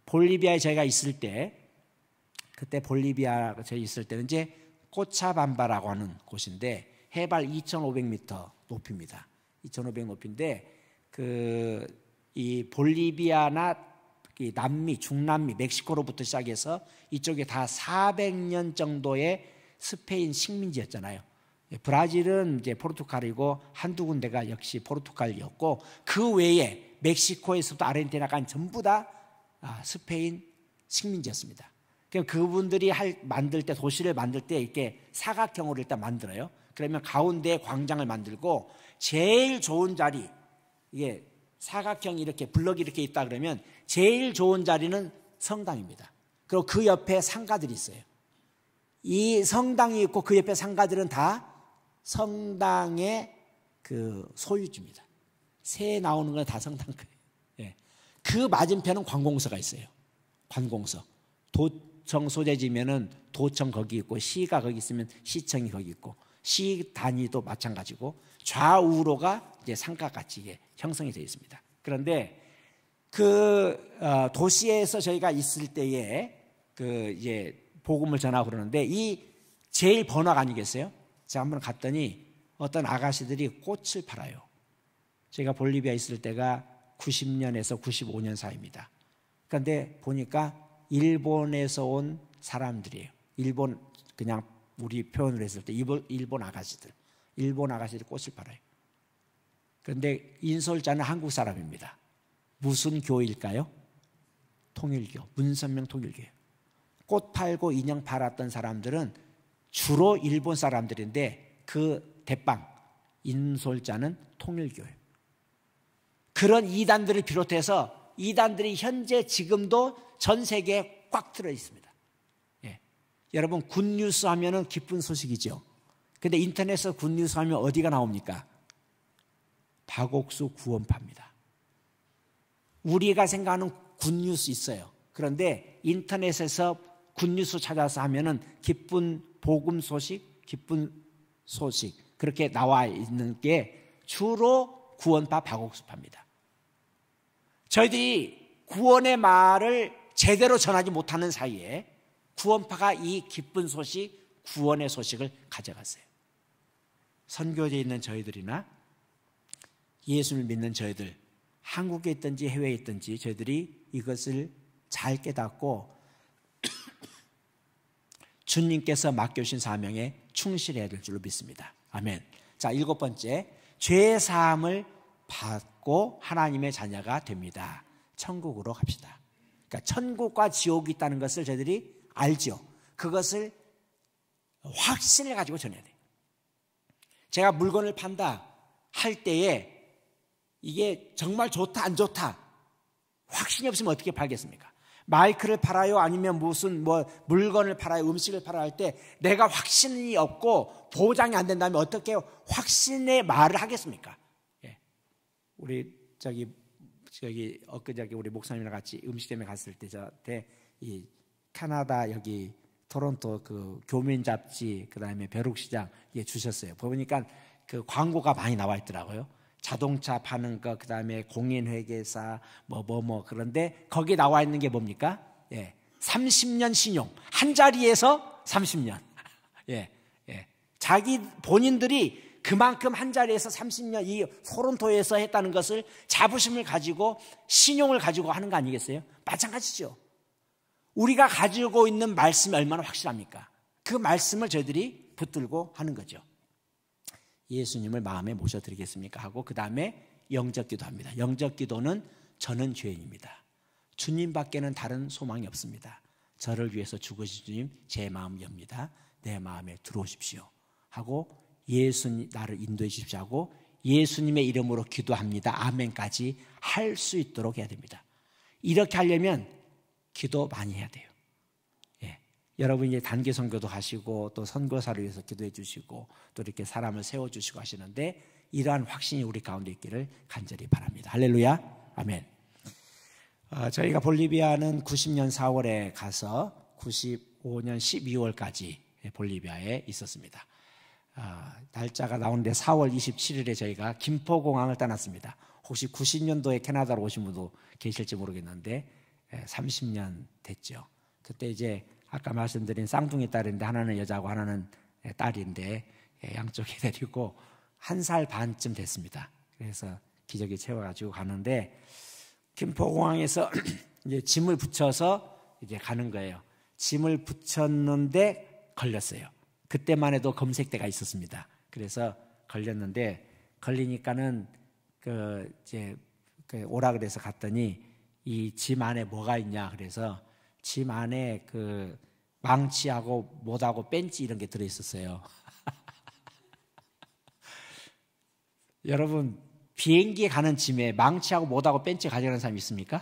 볼리비아에 저희가 있을 때, 그때 볼리비아 저희 있을 때는 이제 코차밤바라고 하는 곳인데 해발 2,500m 높이입니다. 2,500 높이인데 이 볼리비아나 이 남미, 중남미, 멕시코로부터 시작해서 이쪽에 다 400년 정도의 스페인 식민지였잖아요. 브라질은 이제 포르투갈이고 한두 군데가 역시 포르투갈이었고 그 외에 멕시코에서도 아르헨티나까지 전부 다 스페인 식민지였습니다. 그분들이 만들 때 도시를 만들 때 이렇게 사각형으로 일단 만들어요. 그러면 가운데에 광장을 만들고 제일 좋은 자리, 이게 사각형이 이렇게 블럭이 이렇게 있다 그러면 제일 좋은 자리는 성당입니다. 그리고 그 옆에 상가들이 있어요. 이 성당이 있고 그 옆에 상가들은 다 성당의 그 소유주입니다. 새 나오는 건 다 성당 거예요. 예. 그 맞은편은 관공서가 있어요. 관공서. 도청 소재지면은 도청 거기 있고 시가 거기 있으면 시청이 거기 있고 시 단위도 마찬가지고 좌우로가 이제 상가같이 형성이 되어 있습니다. 그런데 도시에서 저희가 있을 때에 이제 복음을 전하고 그러는데 이 제일 번화가 아니겠어요? 제가 한번 갔더니 어떤 아가씨들이 꽃을 팔아요. 제가 볼리비아 있을 때가 90년에서 95년 사이입니다. 그런데 보니까 일본에서 온 사람들이에요. 일본 그냥 우리 표현을 했을 때 일본 아가씨들. 일본 아가씨들이 꽃을 팔아요. 그런데 인솔자는 한국 사람입니다. 무슨 교일까요? 통일교, 문선명 통일교예요. 꽃 팔고 인형 팔았던 사람들은 주로 일본 사람들인데 그 대빵 인솔자는 통일교회. 그런 이단들을 비롯해서 이단들이 현재 지금도 전 세계에 꽉 들어 있습니다. 예. 여러분 굿뉴스 하면은 기쁜 소식이죠. 근데 인터넷에서 굿뉴스 하면 어디가 나옵니까? 박옥수 구원파입니다. 우리가 생각하는 굿뉴스 있어요. 그런데 인터넷에서 굿뉴스 찾아서 하면은 기쁜 복음 소식, 기쁜 소식 그렇게 나와 있는 게 주로 구원파 박옥수파입니다. 저희들이 구원의 말을 제대로 전하지 못하는 사이에 구원파가 이 기쁜 소식, 구원의 소식을 가져갔어요. 선교지에 있는 저희들이나 예수를 믿는 저희들, 한국에 있든지 해외에 있든지 저희들이 이것을 잘 깨닫고 주님께서 맡겨주신 사명에 충실해야 될 줄로 믿습니다. 아멘. 자, 7번째, 죄 사함을 받고 하나님의 자녀가 됩니다. 천국으로 갑시다. 그러니까 천국과 지옥이 있다는 것을 저희들이 알죠. 그것을 확신을 가지고 전해야 돼요. 제가 물건을 판다 할 때에 이게 정말 좋다 안 좋다 확신이 없으면 어떻게 팔겠습니까? 마이크를 팔아요? 아니면 무슨 물건을 팔아요? 음식을 팔아요? 할 때 내가 확신이 없고 보장이 안 된다면 어떻게 확신의 말을 하겠습니까? 예. 우리 저기 엊그저께 우리 목사님이랑 같이 음식 때문에 갔을 때 저한테 이 캐나다 여기 토론토 그 교민 잡지 그다음에 벼룩시장 예 주셨어요. 보니까 그 광고가 많이 나와 있더라고요. 자동차 파는 거, 그 다음에 공인회계사, 그런데 거기 나와 있는 게 뭡니까? 예. 30년 신용. 한 자리에서 30년. 예. 예. 자기 본인들이 그만큼 한 자리에서 30년 이 토론토에서 했다는 것을 자부심을 가지고 신용을 가지고 하는 거 아니겠어요? 마찬가지죠. 우리가 가지고 있는 말씀이 얼마나 확실합니까? 그 말씀을 저희들이 붙들고 하는 거죠. 예수님을 마음에 모셔드리겠습니까? 하고 그 다음에 영접 기도합니다. 영접 기도는 저는 죄인입니다. 주님밖에는 다른 소망이 없습니다. 저를 위해서 죽으신 주님 제 마음 엽니다. 내 마음에 들어오십시오. 하고 나를 인도해 주십시오 하고 예수님의 이름으로 기도합니다. 아멘까지 할 수 있도록 해야 됩니다. 이렇게 하려면 기도 많이 해야 돼요. 여러분 이제 단기 선교도 하시고 또 선교사를 위해서 기도해 주시고 또 이렇게 사람을 세워주시고 하시는데 이러한 확신이 우리 가운데 있기를 간절히 바랍니다. 할렐루야. 아멘. 저희가 볼리비아는 90년 4월에 가서 95년 12월까지 볼리비아에 있었습니다. 날짜가 나오는데 4월 27일에 저희가 김포공항을 떠났습니다. 혹시 90년도에 캐나다로 오신 분도 계실지 모르겠는데 30년 됐죠. 그때 이제 아까 말씀드린 쌍둥이 딸인데 하나는 여자고 하나는 딸인데 양쪽에 데리고 1살 반쯤 됐습니다. 그래서 기저귀 채워가지고 가는데 김포공항에서 이제 짐을 붙여서 이제 가는 거예요. 짐을 붙였는데 걸렸어요. 그때만 해도 검색대가 있었습니다. 그래서 걸렸는데 걸리니까는 오라 그래서 갔더니 이 짐 안에 뭐가 있냐 그래서 짐 안에 그 망치하고 못하고 벤치 이런 게 들어있었어요. 여러분 비행기에 가는 짐에 망치하고 못하고 벤치 가져가는 사람 있습니까?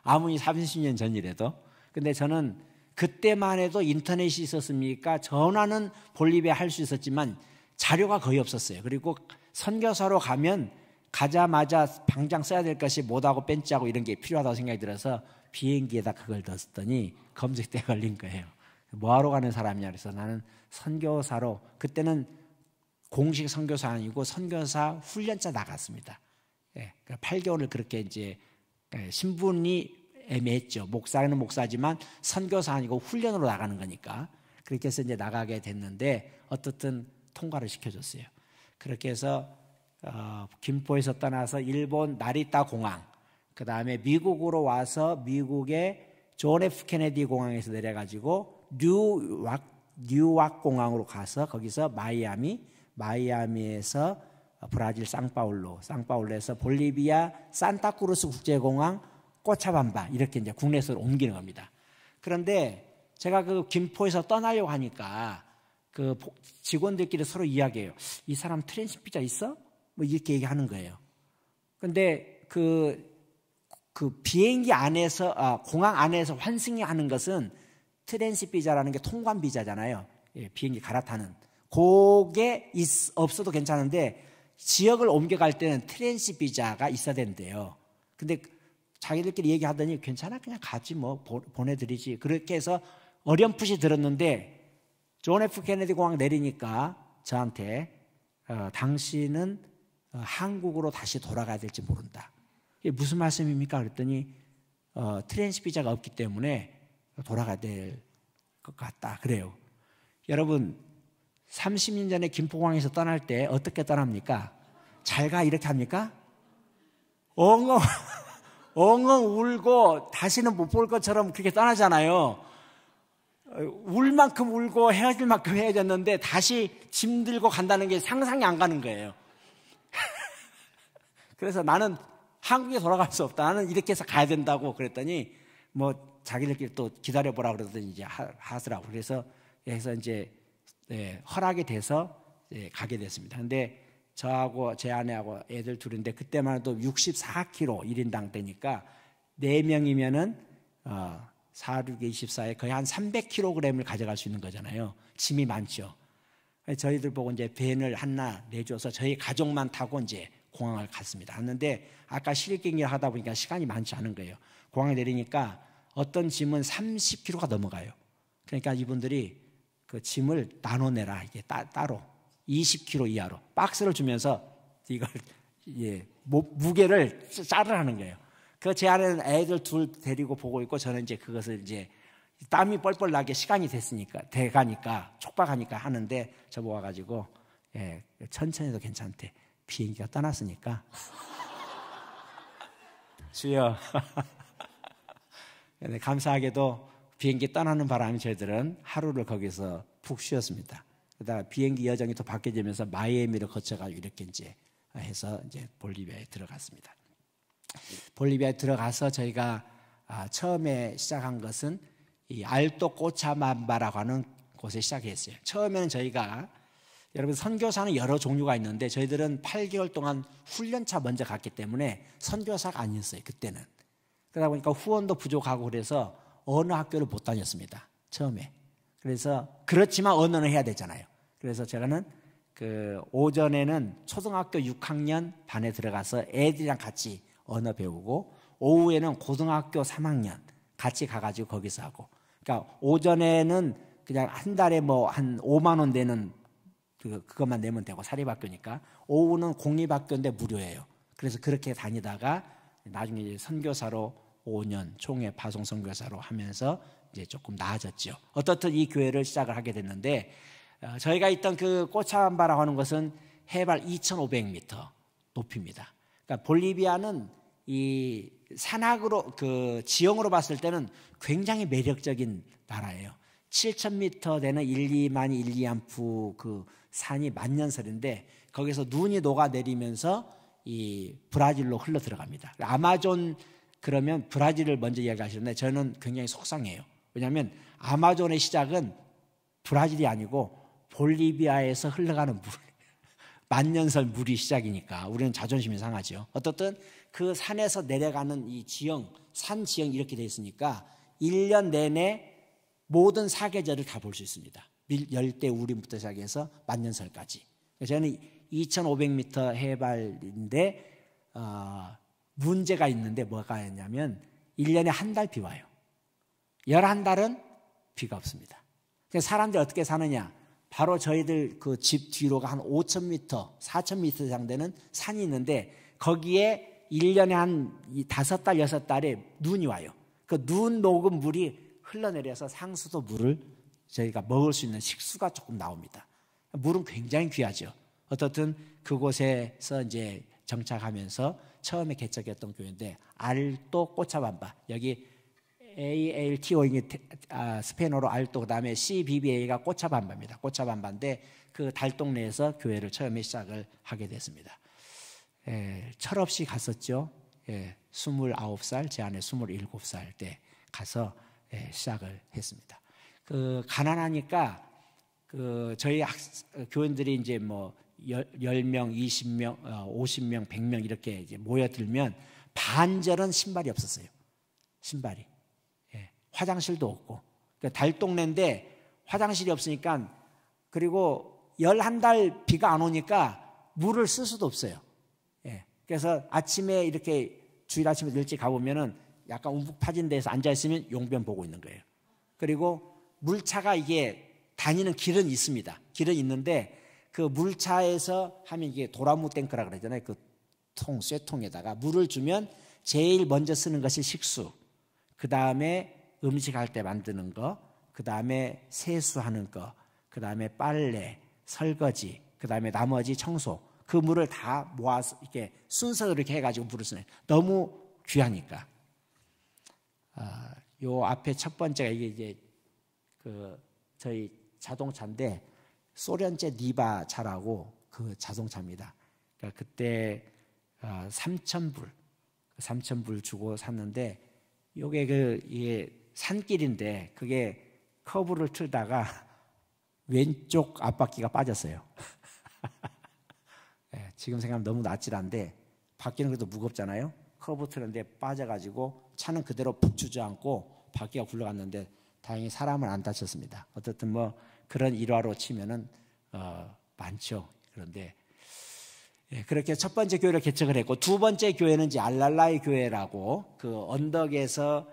아무리 30년 전이라도. 근데 저는 그때만 해도 인터넷이 있었습니까? 전화는 볼리비아 할 수 있었지만 자료가 거의 없었어요. 그리고 선교사로 가면 가자마자 당장 써야 될 것이 못하고 벤치하고 이런 게 필요하다고 생각이 들어서 비행기에다 그걸 넣었더니 검색대에 걸린 거예요. 뭐하러 가는 사람이냐 그래서 나는 선교사로 그때는 공식 선교사 아니고 선교사 훈련자 나갔습니다. 8개월을 그렇게 이제 신분이 애매했죠. 목사는 목사지만 선교사 아니고 훈련으로 나가는 거니까 그렇게 해서 이제 나가게 됐는데 어떻든 통과를 시켜줬어요. 그렇게 해서 김포에서 떠나서 일본 나리타 공항 그 다음에 미국으로 와서 미국의 존 F 케네디 공항에서 내려가지고 뉴왁 공항으로 가서 거기서 마이아미에서 브라질 상파울로에서 볼리비아 산타크루스 국제공항 꼬차밤바 이렇게 이제 국내에서 옮기는 겁니다. 그런데 제가 그 김포에서 떠나려고 하니까 그 직원들끼리 서로 이야기해요. 이 사람 트랜sit 비자 있어? 뭐 이렇게 얘기하는 거예요. 근데 그 비행기 안에서, 공항 안에서 환승하는 것은 트랜sit 비자라는 게 통관 비자잖아요. 예, 비행기 갈아타는. 그게 없어도 괜찮은데 지역을 옮겨갈 때는 트랜sit 비자가 있어야 된대요. 근데 자기들끼리 얘기하더니 괜찮아, 그냥 가지 뭐 보내드리지. 그렇게 해서 어렴풋이 들었는데 존 F 케네디 공항 내리니까 저한테 당신은 한국으로 다시 돌아가야 될지 모른다. 이게 무슨 말씀입니까? 그랬더니 트랜sit 비자가 없기 때문에 돌아가야 될 것 같다 그래요. 여러분 30년 전에 김포공항에서 떠날 때 어떻게 떠납니까? 잘 가 이렇게 합니까? 엉엉 엉엉 울고 다시는 못 볼 것처럼 그렇게 떠나잖아요. 울 만큼 울고 헤어질 만큼 헤어졌는데 다시 짐 들고 간다는 게 상상이 안 가는 거예요. 그래서 나는 한국에 돌아갈 수 없다. 나는 이렇게 해서 가야 된다고 그랬더니 뭐 자기들끼리 또 기다려보라 그러더니 이제 하더라고. 그래서 이제 허락이 돼서 가게 됐습니다. 근데 저하고 제 아내하고 애들 둘인데 그때만 해도 64kg 1인당 되니까 4명이면은 4, 6, 24에 거의 한 300kg을 가져갈 수 있는 거잖아요. 짐이 많죠. 저희들 보고 이제 밴을 하나 내줘서 저희 가족만 타고 이제 공항을 갔습니다. 갔는데 아까 실갱이를 하다 보니까 시간이 많지 않은 거예요. 공항에 내리니까 어떤 짐은 30kg가 넘어가요. 그러니까 이분들이 그 짐을 나눠내라. 이게 따로 20kg 이하로 박스를 주면서 이걸 무게를 자르라는 거예요. 그 제 안에는 애들 둘 데리고 보고 있고 저는 이제 그것을 이제 땀이 뻘뻘 나게 시간이 돼가니까 촉박하니까 하는데 저보고 와가지고 천천히 해도 괜찮대. 비행기가 떠났으니까 주여. 감사하게도 비행기 떠나는 바람에 저희들은 하루를 거기서 푹 쉬었습니다. 그러다가 비행기 여정이 또 바뀌어지면서 마이애미를 거쳐가지고 이렇게 이제 해서 이제 볼리비아에 들어갔습니다. 볼리비아에 들어가서 저희가 처음에 시작한 것은 이 알토 꼬차맘바라고 하는 곳에 시작했어요. 처음에는 저희가 여러분 선교사는 여러 종류가 있는데 저희들은 8개월 동안 훈련차 먼저 갔기 때문에 선교사가 아니었어요. 그때는. 그러다 보니까 후원도 부족하고 그래서 어느 학교를 못 다녔습니다. 처음에. 그래서 그렇지만 언어는 해야 되잖아요. 그래서 제가는 그 오전에는 초등학교 6학년 반에 들어가서 애들이랑 같이 언어 배우고 오후에는 고등학교 3학년 같이 가가지고 거기서 하고. 그러니까 오전에는 그냥 한 달에 뭐 한 5만 원 되는 그것만 내면 되고 사립학교니까 오후는 공립학교인데 무료예요. 그래서 그렇게 다니다가 나중에 이제 선교사로 5년 총회 파송 선교사로 하면서 이제 조금 나아졌죠. 어떻든 이 교회를 시작을 하게 됐는데 저희가 있던 그 꼬차맘바라고 하는 것은 해발 2,500m 높이입니다. 그러니까 볼리비아는 이 산악으로 그 지형으로 봤을 때는 굉장히 매력적인 나라예요. 7,000m 되는 1,2만 그 산이 만년설인데 거기서 눈이 녹아내리면서 이 브라질로 흘러 들어갑니다. 아마존 그러면 브라질을 먼저 이야기하시는데 저는 굉장히 속상해요. 왜냐하면 아마존의 시작은 브라질이 아니고 볼리비아에서 흘러가는 물, 만년설 물이 시작이니까 우리는 자존심이 상하죠. 어떻든 그 산에서 내려가는 이 지형, 산 지형 이렇게 되어 있으니까 1년 내내 모든 사계절을 다 볼 수 있습니다. 열대 우림부터 시작해서 만년설까지. 저는 2,500m 해발인데 문제가 있는데 뭐가 있냐면 1년에 한 달 비 와요. 11달은 비가 없습니다. 사람들이 어떻게 사느냐. 바로 저희들 그 집 뒤로가 한 5,000m, 4,000m 이상 되는 산이 있는데 거기에 1년에 한 5달, 6달에 눈이 와요. 그 눈 녹은 물이 흘러내려서 상수도 물을 저희가 먹을 수 있는 식수가 조금 나옵니다. 물은 굉장히 귀하죠. 어떻든 그곳에서 이제 정착하면서 처음에 개척했던 교회인데 알토 꼬차맘바 여기 ALTO 스페인어로 알토 그다음에 CBBA가 꼬차맘바입니다. 꼬차맘바인데 그 달동네에서 교회를 처음에 시작을 하게 됐습니다. 철없이 갔었죠. 29살 제 아내 27살 때 가서 시작을 했습니다. 그 가난하니까 저희 교인들이 이제 뭐 10명, 20명, 50명, 100명 이렇게 이제 모여들면 반절은 신발이 없었어요. 신발이. 예. 화장실도 없고. 그러니까 달동네인데 화장실이 없으니까, 그리고 11달 비가 안 오니까 물을 쓸 수도 없어요. 예. 그래서 아침에 이렇게 주일 아침에 일찍 가보면은 약간 움푹 파진 데서 앉아있으면 용변 보고 있는 거예요. 그리고 물차가 이게 다니는 길은 있습니다. 길은 있는데 그 물차에서 하면 이게 도라무 탱크라 그러잖아요. 그 쇠통에다가 물을 주면 제일 먼저 쓰는 것이 식수, 그 다음에 음식할 때 만드는 거, 그 다음에 세수하는 거, 그 다음에 빨래, 설거지, 그 다음에 나머지 청소, 그 물을 다 모아서 이렇게 순서로 이렇게 해가지고 물을 쓰네. 너무 귀하니까. 요 앞에 첫 번째가 이게 이제 저희 자동차인데 소련제 니바 차라고 그 자동차입니다. 그러니까 그때 3,000불 주고 샀는데, 이게 산길인데 그게 커브를 틀다가 왼쪽 앞바퀴가 빠졌어요. 네, 지금 생각하면 너무 낯질한데 바퀴는 그래도 무겁잖아요. 커브 틀는데 빠져가지고 차는 그대로 푹 주저앉고 바퀴가 굴러갔는데 다행히 사람은 안 다쳤습니다. 어쨌든 뭐 그런 일화로 치면은 많죠. 그런데 그렇게 첫 번째 교회를 개척을 했고, 두 번째 교회는 이제 알랄라이 교회라고 그 언덕에서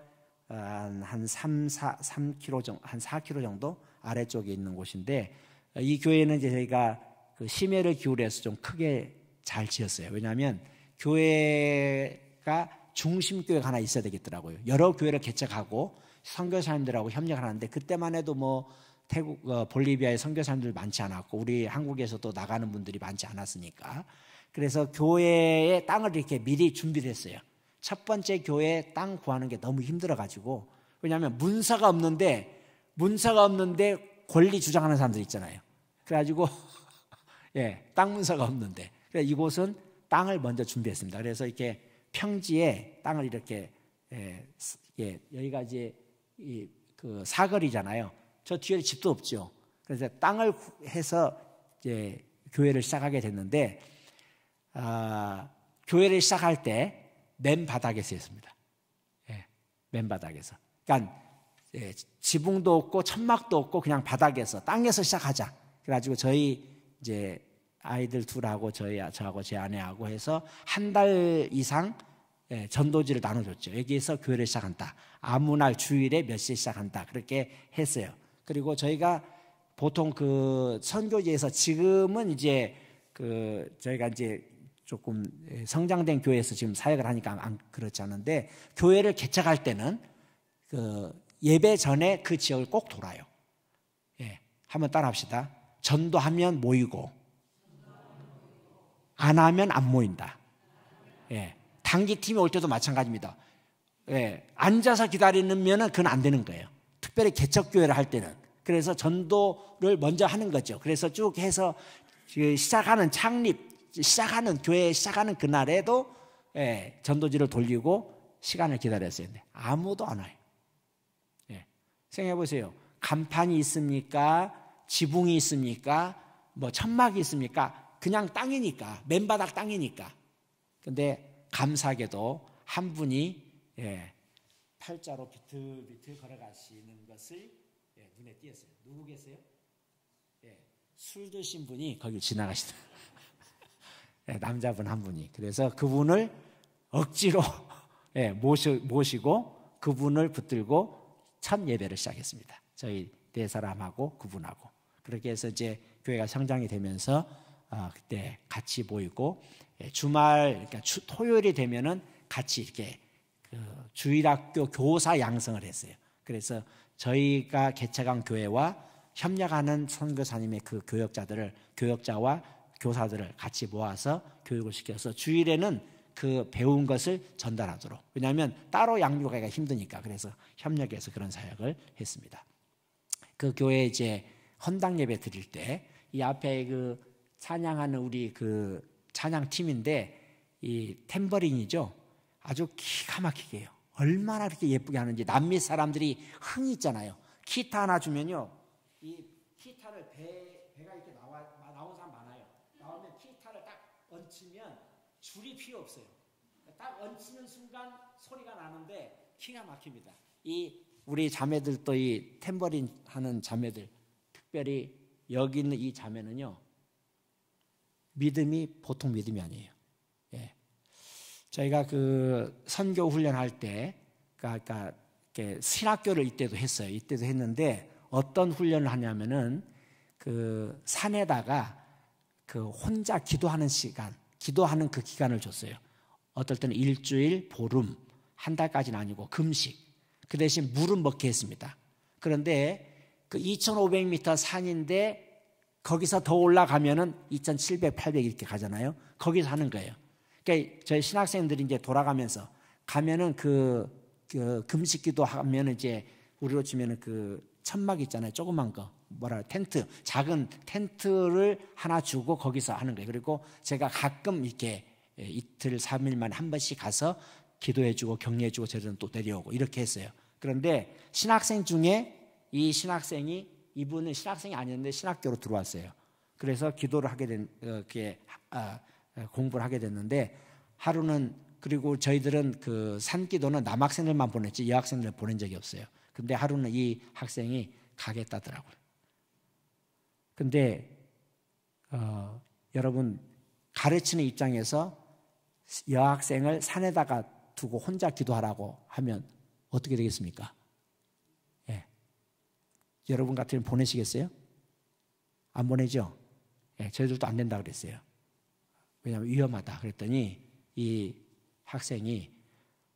한 3km 정도, 한 4km 정도 아래쪽에 있는 곳인데, 이 교회는 이제 저희가 그 심혈을 기울여서 좀 크게 잘 지었어요. 왜냐하면 교회가 중심교회가 하나 있어야 되겠더라고요. 여러 교회를 개척하고 선교사님들하고 협력을 하는데, 그때만 해도 뭐 태국, 볼리비아에 선교사님들 많지 않았고 우리 한국에서도 나가는 분들이 많지 않았으니까, 그래서 교회의 땅을 이렇게 미리 준비를 했어요. 첫 번째 교회 땅 구하는 게 너무 힘들어가지고, 왜냐하면 문서가 없는데 권리 주장하는 사람들 있잖아요. 그래가지고 땅 문서가 없는데, 그래서 이곳은 땅을 먼저 준비했습니다. 그래서 이렇게 평지에 땅을 이렇게 여기가 이제 그 사거리잖아요. 저 뒤에 집도 없죠. 그래서 땅을 해서 이제 교회를 시작하게 됐는데, 교회를 시작할 때 맨 바닥에서 했습니다. 맨 바닥에서. 그러니까 지붕도 없고 천막도 없고 그냥 바닥에서, 땅에서 시작하자. 그래가지고 저희 이제 아이들 둘하고 저하고 제 아내하고 해서 한 달 이상 전도지를 나눠줬죠. 여기에서 교회를 시작한다. 아무 날 주일에 몇 시에 시작한다. 그렇게 했어요. 그리고 저희가 보통 그 선교지에서, 지금은 이제 저희가 이제 조금 성장된 교회에서 지금 사역을 하니까 그렇지 않은데, 교회를 개척할 때는 그 예배 전에 그 지역을 꼭 돌아요. 한번 따라 합시다. 전도하면 모이고 안 하면 안 모인다. 단기팀이 올 때도 마찬가지입니다. 앉아서 기다리면은 그건 안 되는 거예요. 특별히 개척교회를 할 때는. 그래서 전도를 먼저 하는 거죠. 그래서 쭉 해서 교회 시작하는 그날에도 전도지를 돌리고 시간을 기다렸어야 되는데 아무도 안 와요. 생각해 보세요. 간판이 있습니까? 지붕이 있습니까? 뭐 천막이 있습니까? 그냥 땅이니까, 맨바닥 땅이니까. 근데 감사하게도 한 분이 팔자로 비틀비틀 걸어가시는 것을 눈에 띄었어요. 누구 계세요? 술 드신 분이 거기 지나가시더라고요. 남자분 한 분이. 그래서 그분을 억지로 모시고 그분을 붙들고 첫 예배를 시작했습니다. 저희 네 사람하고 그분하고. 그렇게 해서 이제 교회가 성장이 되면서 그때 같이 모이고, 주말, 그러니까 토요일이 되면은 같이 이렇게 주일학교 교사 양성을 했어요. 그래서 저희가 개척한 교회와 협력하는 선교사님의 그 교역자와 교사들을 같이 모아서 교육을 시켜서 주일에는 그 배운 것을 전달하도록. 왜냐하면 따로 양육하기가 힘드니까. 그래서 협력해서 그런 사역을 했습니다. 그 교회에 이제 헌당 예배 드릴 때 이 앞에 그 찬양하는 우리 그 찬양팀인데, 이 탬버린이죠. 아주 기가 막히게 해요. 얼마나 그렇게 예쁘게 하는지. 남미 사람들이 흥이 있잖아요. 기타 하나 주면요, 이 기타를 배가 이렇게 나온 사람 많아요. 나오면 기타를 딱 얹히면 줄이 필요 없어요. 딱 얹히는 순간 소리가 나는데 기가 막힙니다. 이 우리 자매들도 이 탬버린 하는 자매들, 특별히 여기 있는 이 자매는요, 믿음이 보통 믿음이 아니에요. 예. 저희가 그 선교 훈련할 때, 그러니까 신학교를 이때도 했어요. 이때도 했는데 어떤 훈련을 하냐면은 그 산에다가 그 혼자 기도하는 시간, 기도하는 그 기간을 줬어요. 어떨 때는 일주일, 보름, 한 달까지는 아니고 금식. 그 대신 물은 먹게 했습니다. 그런데 그 2,500m 산인데 거기서 더 올라가면은 2,700, 800 이렇게 가잖아요. 거기서 하는 거예요. 그러니까 저희 신학생들이 이제 돌아가면서 가면은 그 금식기도 하면은 이제 우리로 치면은 그 천막 있잖아요. 조그만 거. 텐트. 작은 텐트를 하나 주고 거기서 하는 거예요. 그리고 제가 가끔 이렇게 이틀, 3일 만에 한 번씩 가서 기도해주고 격려해주고 저희는 또 내려오고 이렇게 했어요. 그런데 신학생 중에 이 신학생이, 이분은 신학생이 아니었는데 신학교로 들어왔어요. 그래서 기도를 하게 공부를 하게 됐는데 하루는, 그리고 저희들은 그 산기도는 남학생들만 보냈지 여학생들 보낸 적이 없어요. 근데 하루는 이 학생이 가겠다더라고요. 근데 여러분, 가르치는 입장에서 여학생을 산에다가 두고 혼자 기도하라고 하면 어떻게 되겠습니까? 예. 여러분 같으면 보내시겠어요? 안 보내죠? 예, 저희들도 안 된다 그랬어요. 왜냐하면 위험하다 그랬더니 이 학생이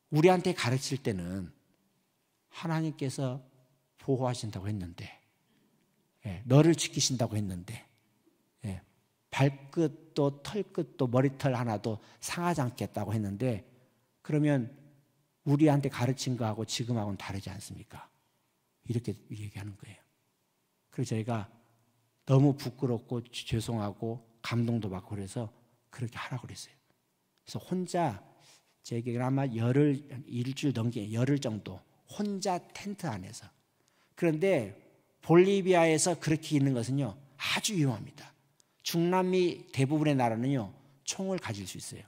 우리한테 가르칠 때는 하나님께서 보호하신다고 했는데, 예, 너를 지키신다고 했는데, 예, 발끝도 털끝도 머리털 하나도 상하지 않겠다고 했는데, 그러면 우리한테 가르친 거하고 지금하고는 다르지 않습니까? 이렇게 얘기하는 거예요. 그래서 저희가 너무 부끄럽고 죄송하고 감동도 받고 그래서 그렇게 하라고 그랬어요. 그래서 혼자, 제 기억에 아마 일주일 넘게 열흘 정도 혼자 텐트 안에서. 그런데 볼리비아에서 그렇게 있는 것은요, 아주 위험합니다. 중남미 대부분의 나라는요, 총을 가질 수 있어요.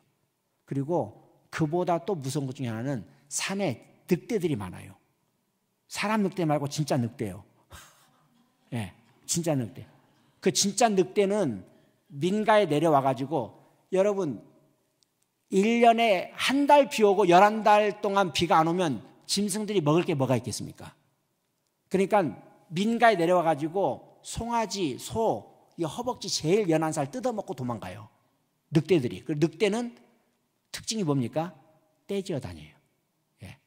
그리고 그보다 또 무서운 것 중에 하나는 산에 늑대들이 많아요. 사람 늑대 말고 진짜 늑대요. 예, 진짜 늑대. 그 진짜 늑대는 민가에 내려와가지고, 여러분, 1년에 한 달 비 오고 11달 동안 비가 안 오면 짐승들이 먹을 게 뭐가 있겠습니까? 그러니까 민가에 내려와가지고 송아지, 소, 이 허벅지 제일 연한 살 뜯어먹고 도망가요. 늑대들이. 그 늑대는 특징이 뭡니까? 떼지어 다녀요. 예.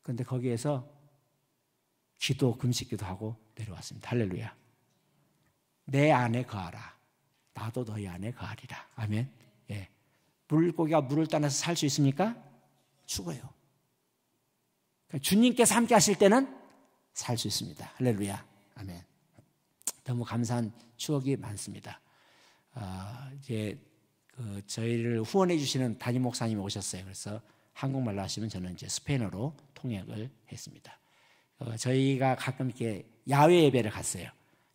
그런데 거기에서 기도, 금식기도 하고 내려왔습니다. 할렐루야. 내 안에 거하라. 나도 너희 안에 거하리라. 아멘. 예. 물고기가 물을 따라서 살 수 있습니까? 죽어요. 그러니까 주님께서 함께 하실 때는 살 수 있습니다. 할렐루야. 아멘. 너무 감사한 추억이 많습니다. 이제 저희를 후원해 주시는 담임 목사님이 오셨어요. 그래서 한국말로 하시면 저는 이제 스페인어로 통역을 했습니다. 저희가 가끔 이렇게 야외 예배를 갔어요.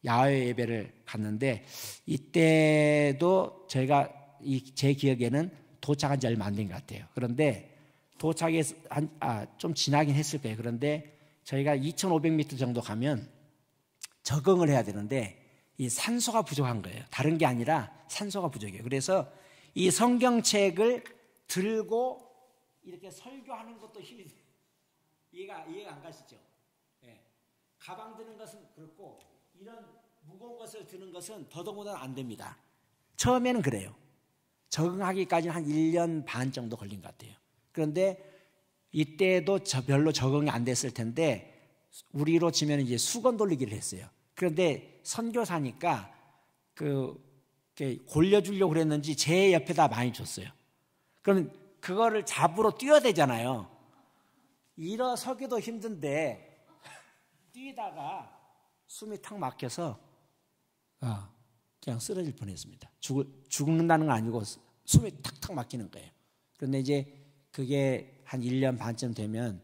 야외 예배를 갔는데 이때도 저희가 제 기억에는 도착한 지 얼마 안 된 것 같아요. 그런데 도착해서 좀 지나긴 했을 거예요. 그런데 저희가 2,500m 정도 가면 적응을 해야 되는데 이 산소가 부족한 거예요. 다른 게 아니라 산소가 부족해요. 그래서 이 성경책을 들고 이렇게 설교하는 것도 힘이 돼요. 이해가 안 가시죠? 네. 가방 드는 것은 그렇고 이런 무거운 것을 드는 것은 더더군다나 안 됩니다. 처음에는 그래요. 적응하기까지는 한 1년 반 정도 걸린 것 같아요. 그런데 이때도 별로 적응이 안 됐을 텐데 우리로 치면 이제 수건 돌리기를 했어요. 그런데 선교사니까 골려주려고 그랬는지 제 옆에다 많이 줬어요. 그러면 그거를 잡으러 뛰어야 되잖아요. 일어서기도 힘든데 뛰다가 숨이 탁 막혀서 그냥 쓰러질 뻔했습니다. 죽는다는 건 아니고 숨이 탁탁 막히는 거예요. 그런데 이제 그게 한 1년 반쯤 되면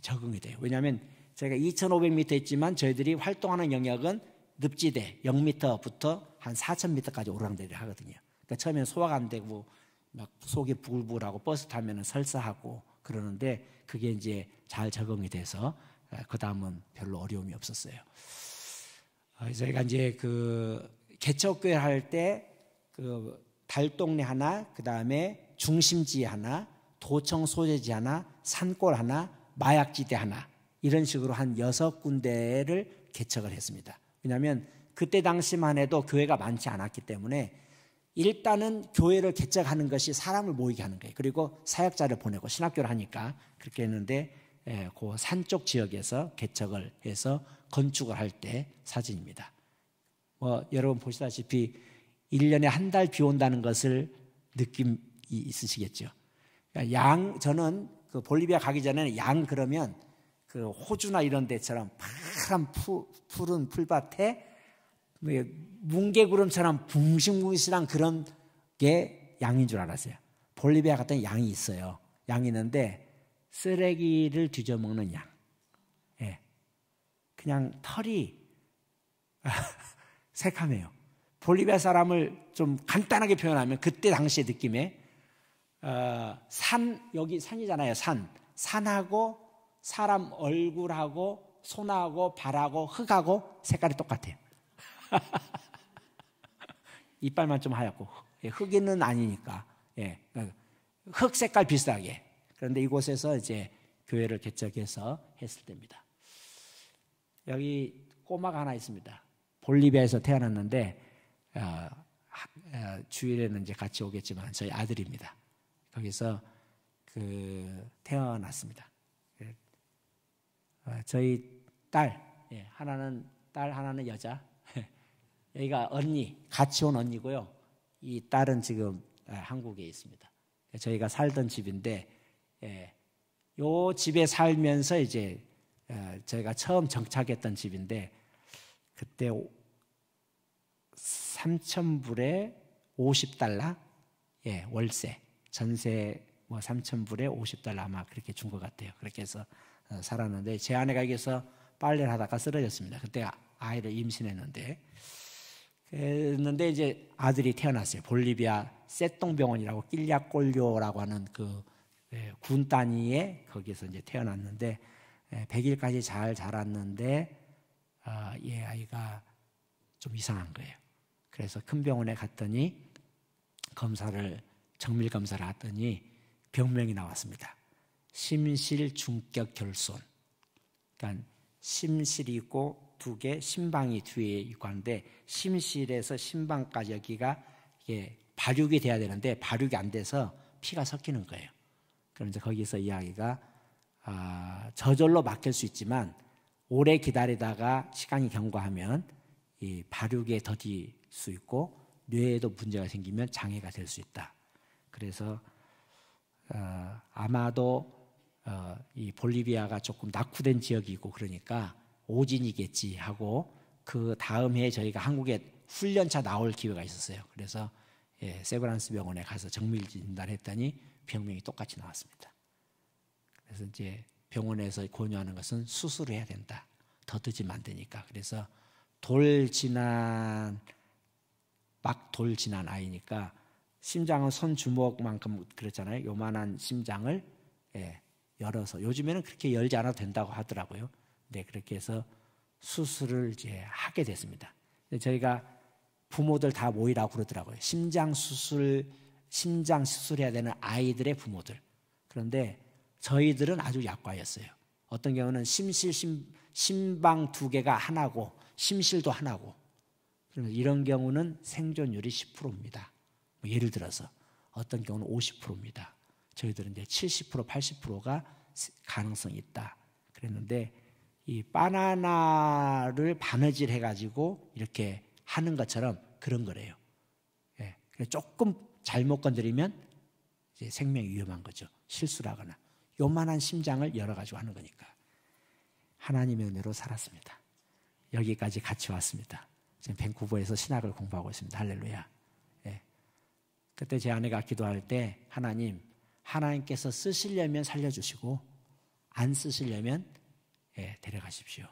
적응이 돼요. 왜냐하면 저희가 2,500m 있지만 저희들이 활동하는 영역은 늪지대 0m부터 한 4,000m까지 오르락내리락 하거든요. 그러니까 처음에는 소화가 안 되고 막 속이 부글부글하고 버스 타면은 설사하고 그러는데 그게 이제 잘 적응이 돼서 그 다음은 별로 어려움이 없었어요. 저희가 이제 그 개척교회 할 때 그 달동네 하나, 그 다음에 중심지 하나, 도청 소재지 하나, 산골 하나, 마약지대 하나 이런 식으로 한 6군데를 개척을 했습니다. 왜냐하면 그때 당시만 해도 교회가 많지 않았기 때문에 일단은 교회를 개척하는 것이 사람을 모이게 하는 거예요. 그리고 사역자를 보내고 신학교를 하니까 그렇게 했는데 그 산쪽 지역에서 개척을 해서 건축을 할 때 사진입니다. 여러분 보시다시피 1년에 한 달 비 온다는 것을 느낌이 있으시겠죠. 그러니까 저는 그 볼리비아 가기 전에는 그러면 그 호주나 이런 데처럼 파란 푸른 풀밭에 뭉게구름처럼 붕싱붕싱한 그런 게 양인 줄 알았어요. 볼리비아 갔더니 양이 있어요. 양이 있는데 쓰레기를 뒤져먹는 양. 예. 그냥 털이 새카매요. 볼리비아 사람을 좀 간단하게 표현하면 그때 당시의 느낌에 여기 산이잖아요. 산하고 사람 얼굴하고 손하고 발하고 흙하고 색깔이 똑같아요. 이빨만 좀 하얗고 흑인은 아니니까 흑 색깔 비슷하게. 그런데 이곳에서 이제 교회를 개척해서 했을 때입니다. 여기 꼬마가 하나 있습니다. 볼리비아에서 태어났는데 주일에는 이제 같이 오겠지만 저희 아들입니다. 거기서 태어났습니다. 저희 딸 하나는 딸 하나는 여자. 여기가 언니 같이 온 언니고요. 이 딸은 지금 한국에 있습니다. 저희가 살던 집인데 요 집에 살면서 이제 저희가 처음 정착했던 집인데 그때 3,000불에 50달러 월세 전세 3,000불에 50달러 아마 그렇게 준 것 같아요. 그렇게 해서 살았는데 제 아내가 여기서 빨래를 하다가 쓰러졌습니다. 그때 아이를 임신했는데 그랬는데 이제 아들이 태어났어요. 볼리비아 세똥병원이라고 낄랴꼴료라고 하는 그 군 단위에 거기서 이제 태어났는데 100일까지 잘 자랐는데 얘 아이가 좀 이상한 거예요. 그래서 큰 병원에 갔더니 정밀 검사를 했더니 병명이 나왔습니다. 심실 중격 결손. 그러니까 심실이고 2개, 심방이 뒤에 있고 하는데 심실에서 심방까지 여기가 발육이 돼야 되는데 발육이 안 돼서 피가 섞이는 거예요. 그럼 이제 거기서 이야기가 저절로 막힐 수 있지만 오래 기다리다가 시간이 경과하면 이 발육에 더딜 수 있고 뇌에도 문제가 생기면 장애가 될 수 있다. 그래서 아마도 이 볼리비아가 조금 낙후된 지역이고 그러니까 오진이겠지 하고 그 다음 해에 저희가 한국에 훈련차 나올 기회가 있었어요. 그래서 세브란스 병원에 가서 정밀 진단했더니 병명이 똑같이 나왔습니다. 그래서 이제 병원에서 권유하는 것은 수술을 해야 된다. 더 늦으면 안 되니까. 그래서 돌 지난 아이니까 심장은 손 주먹만큼 그랬잖아요. 요만한 심장을 열어서 요즘에는 그렇게 열지 않아도 된다고 하더라고요. 네, 그렇게 해서 수술을 이제 하게 됐습니다. 저희가 부모들 다 모이라고 그러더라고요. 심장 수술해야 되는 아이들의 부모들. 그런데 저희들은 아주 약과였어요. 어떤 경우는 심방 2개가 하나고 심실도 하나고. 그러면 이런 경우는 생존율이 10%입니다. 예를 들어서 어떤 경우는 50%입니다. 저희들은 이제 70%, 80%가 가능성이 있다. 그랬는데 이 바나나를 바느질 해가지고 이렇게 하는 것처럼 그런 거래요. 조금 잘못 건드리면 이제 생명이 위험한 거죠. 실수를 하거나. 요만한 심장을 열어가지고 하는 거니까. 하나님의 은혜로 살았습니다. 여기까지 같이 왔습니다. 지금 밴쿠버에서 신학을 공부하고 있습니다. 할렐루야. 그때 제 아내가 기도할 때 하나님께서 쓰시려면 살려주시고 안 쓰시려면 데려가십시오.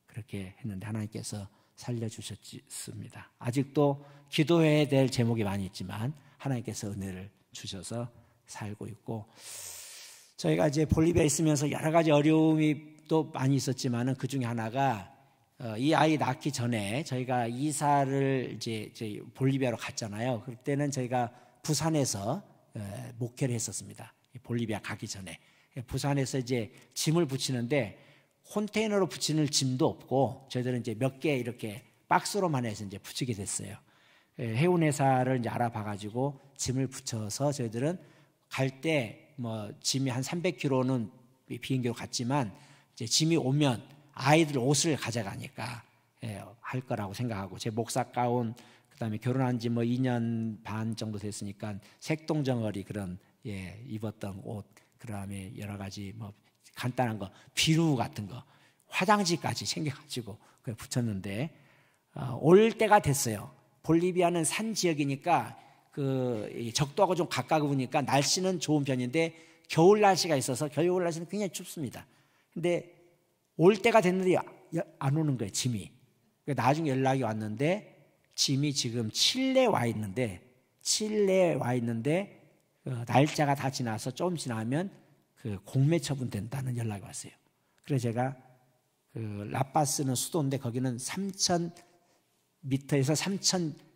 그렇게 했는데 하나님께서 살려주셨습니다. 아직도 기도해야 될 제목이 많이 있지만 하나님께서 은혜를 주셔서 살고 있고, 저희가 이제 볼리비아에 있으면서 여러 가지 어려움이 또 많이 있었지만은 그 중에 하나가 이 아이 낳기 전에 저희가 이사를 이제 볼리비아로 갔잖아요. 그때는 저희가 부산에서 목회를 했었습니다. 볼리비아 가기 전에 부산에서 이제 짐을 붙이는데 컨테이너로 붙이는 짐도 없고 저희들은 이제 몇 개 이렇게 박스로만 해서 이제 붙이게 됐어요. 해운 회사를 이제 알아봐가지고 짐을 붙여서 저희들은 갈 때 뭐 짐이 한 300kg는 비행기로 갔지만 이제 짐이 오면 아이들 옷을 가져가니까 할 거라고 생각하고, 제 목사 가운, 그다음에 결혼한 지 뭐 2년 반 정도 됐으니까 색동정어리 그런 입었던 옷, 그다음에 여러 가지 뭐 간단한 거, 비누 같은 거, 화장지까지 챙겨가지고 그걸 붙였는데 올 때가 됐어요. 볼리비아는 산 지역이니까 그 적도하고 좀 가까우니까 날씨는 좋은 편인데 겨울 날씨가 있어서 겨울 날씨는 굉장히 춥습니다. 근데 올 때가 됐는데 안 오는 거예요, 짐이. 나중에 연락이 왔는데 짐이 지금 칠레에 와 있는데 날짜가 다 지나서 좀 지나면 그 공매 처분된다는 연락이 왔어요. 그래서 제가 그 라파스는 수도인데 거기는 3,000m에서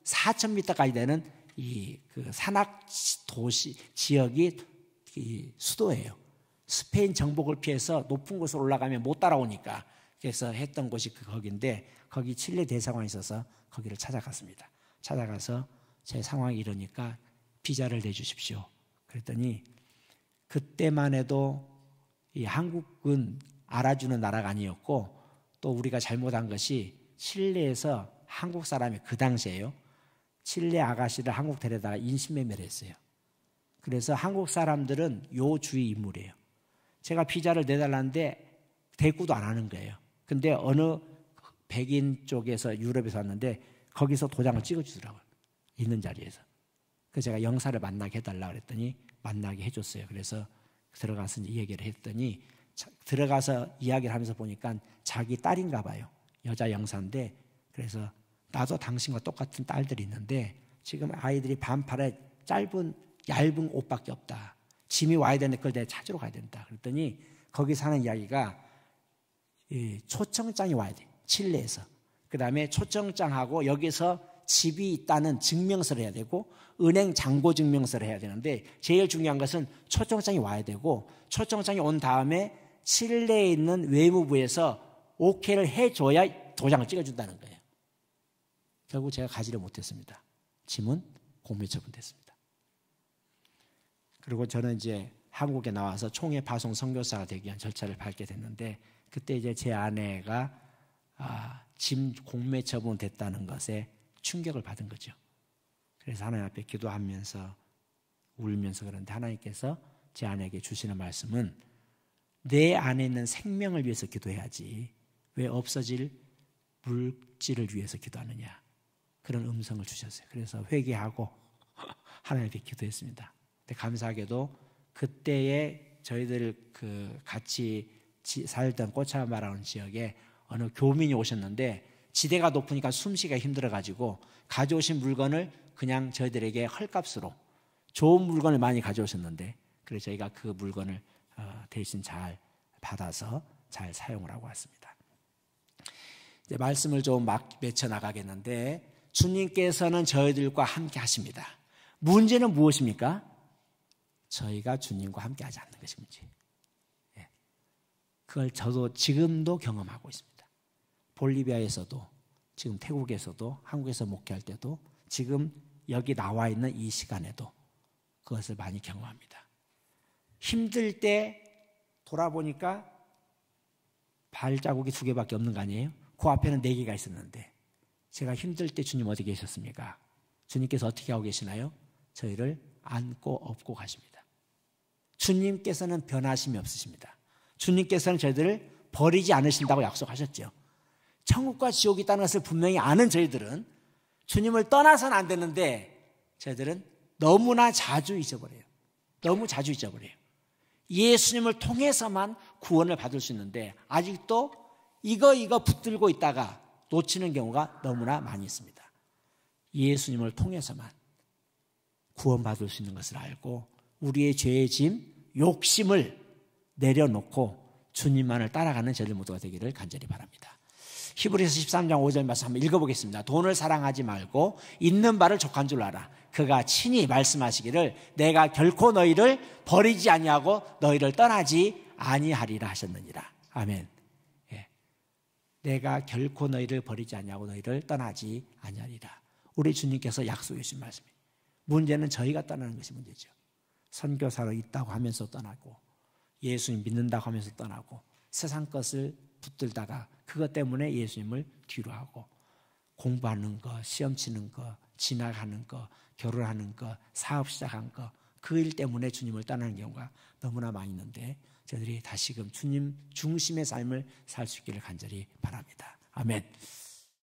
4,000m까지 되는 이 그 산악 도시 지역이 이 수도예요. 스페인 정복을 피해서 높은 곳으로 올라가면 못 따라오니까, 그래서 했던 곳이 거기인데 거기 칠레 대사관이 있어서 거기를 찾아갔습니다. 찾아가서 제 상황이 이러니까 비자를 내주십시오. 그랬더니 그때만 해도 이 한국은 알아주는 나라가 아니었고, 또 우리가 잘못한 것이 칠레에서 한국 사람이 그 당시에요, 칠레 아가씨를 한국 데려다가 인신매매를 했어요. 그래서 한국 사람들은 요 주의 인물이에요. 제가 비자를 내달라는데 대꾸도 안 하는 거예요. 근데 어느 백인 쪽에서 유럽에서 왔는데 거기서 도장을 찍어주더라고요, 있는 자리에서. 그래서 제가 영사를 만나게 해달라고 그랬더니 만나게 해줬어요. 그래서 들어가서 이 얘기를 했더니, 들어가서 이야기를 하면서 보니까 자기 딸인가 봐요. 여자 영사인데, 그래서 나도 당신과 똑같은 딸들이 있는데 지금 아이들이 반팔에 얇은 옷밖에 없다. 짐이 와야 되는데 그걸 내가 찾으러 가야 된다. 그랬더니 거기서 하는 이야기가 초청장이 와야 돼, 칠레에서. 그 다음에 초청장하고 여기서 집이 있다는 증명서를 해야 되고 은행 잔고 증명서를 해야 되는데, 제일 중요한 것은 초청장이 와야 되고, 초청장이 온 다음에 칠레에 있는 외무부에서 오케이를 해줘야 도장을 찍어준다는 거예요. 결국 제가 가지를 못했습니다. 짐은 공매 처분됐습니다. 그리고 저는 이제 한국에 나와서 총회 파송 선교사가 되기 위한 절차를 밟게 됐는데, 그때 이제 제 아내가 짐 공매 처분됐다는 것에 충격을 받은 거죠. 그래서 하나님 앞에 기도하면서 울면서, 그런데 하나님께서 제 아내에게 주시는 말씀은 내 안에 있는 생명을 위해서 기도해야지 왜 없어질 물질을 위해서 기도하느냐, 그런 음성을 주셨어요. 그래서 회개하고 하나님 앞에 기도했습니다. 근데 감사하게도 그때에 저희들 그 같이 살던 꼬차마라는 지역에 어느 교민이 오셨는데 지대가 높으니까 숨쉬기가 힘들어가지고 가져오신 물건을 그냥 저희들에게 헐값으로 좋은 물건을 많이 가져오셨는데, 그래서 저희가 그 물건을 대신 잘 받아서 잘 사용을 하고 왔습니다. 이제 말씀을 좀 막 맺혀 나가겠는데, 주님께서는 저희들과 함께 하십니다. 문제는 무엇입니까? 저희가 주님과 함께 하지 않는 것이 문제. 그걸 저도 지금도 경험하고 있습니다. 볼리비아에서도, 지금 태국에서도, 한국에서 목회할 때도, 지금 여기 나와 있는 이 시간에도 그것을 많이 경험합니다. 힘들 때 돌아보니까 발자국이 2개밖에 없는 거 아니에요? 그 앞에는 4개가 있었는데, 제가 힘들 때 주님 어디 계셨습니까? 주님께서 어떻게 하고 계시나요? 저희를 안고 업고 가십니다. 주님께서는 변하심이 없으십니다. 주님께서는 저희들을 버리지 않으신다고 약속하셨죠. 천국과 지옥이 있다는 것을 분명히 아는 저희들은 주님을 떠나서는 안 되는데, 저희들은 너무나 자주 잊어버려요. 너무 자주 잊어버려요. 예수님을 통해서만 구원을 받을 수 있는데 아직도 이거 붙들고 있다가 놓치는 경우가 너무나 많이 있습니다. 예수님을 통해서만 구원받을 수 있는 것을 알고 우리의 죄의 짐, 욕심을 내려놓고 주님만을 따라가는 저희들 모두가 되기를 간절히 바랍니다. 히브리서 13장 5절 말씀 한번 읽어보겠습니다. 돈을 사랑하지 말고 있는 바를 족한 줄 알아. 그가 친히 말씀하시기를 내가 결코 너희를 버리지 아니하고 너희를 떠나지 아니하리라 하셨느니라. 아멘. 예. 내가 결코 너희를 버리지 아니하고 너희를 떠나지 아니하리라. 우리 주님께서 약속해 주신 말씀입니다. 문제는 저희가 떠나는 것이 문제죠. 선교사로 있다고 하면서 떠나고 예수님 믿는다고 하면서 떠나고 세상 것을 붙들다가 그것 때문에 예수님을 뒤로 하고 공부하는 거, 시험 치는 거, 진학하는 거, 결혼하는 거, 사업 시작한 거, 그 일 때문에 주님을 떠나는 경우가 너무나 많이 있는데 저희들이 다시금 주님 중심의 삶을 살 수 있기를 간절히 바랍니다. 아멘.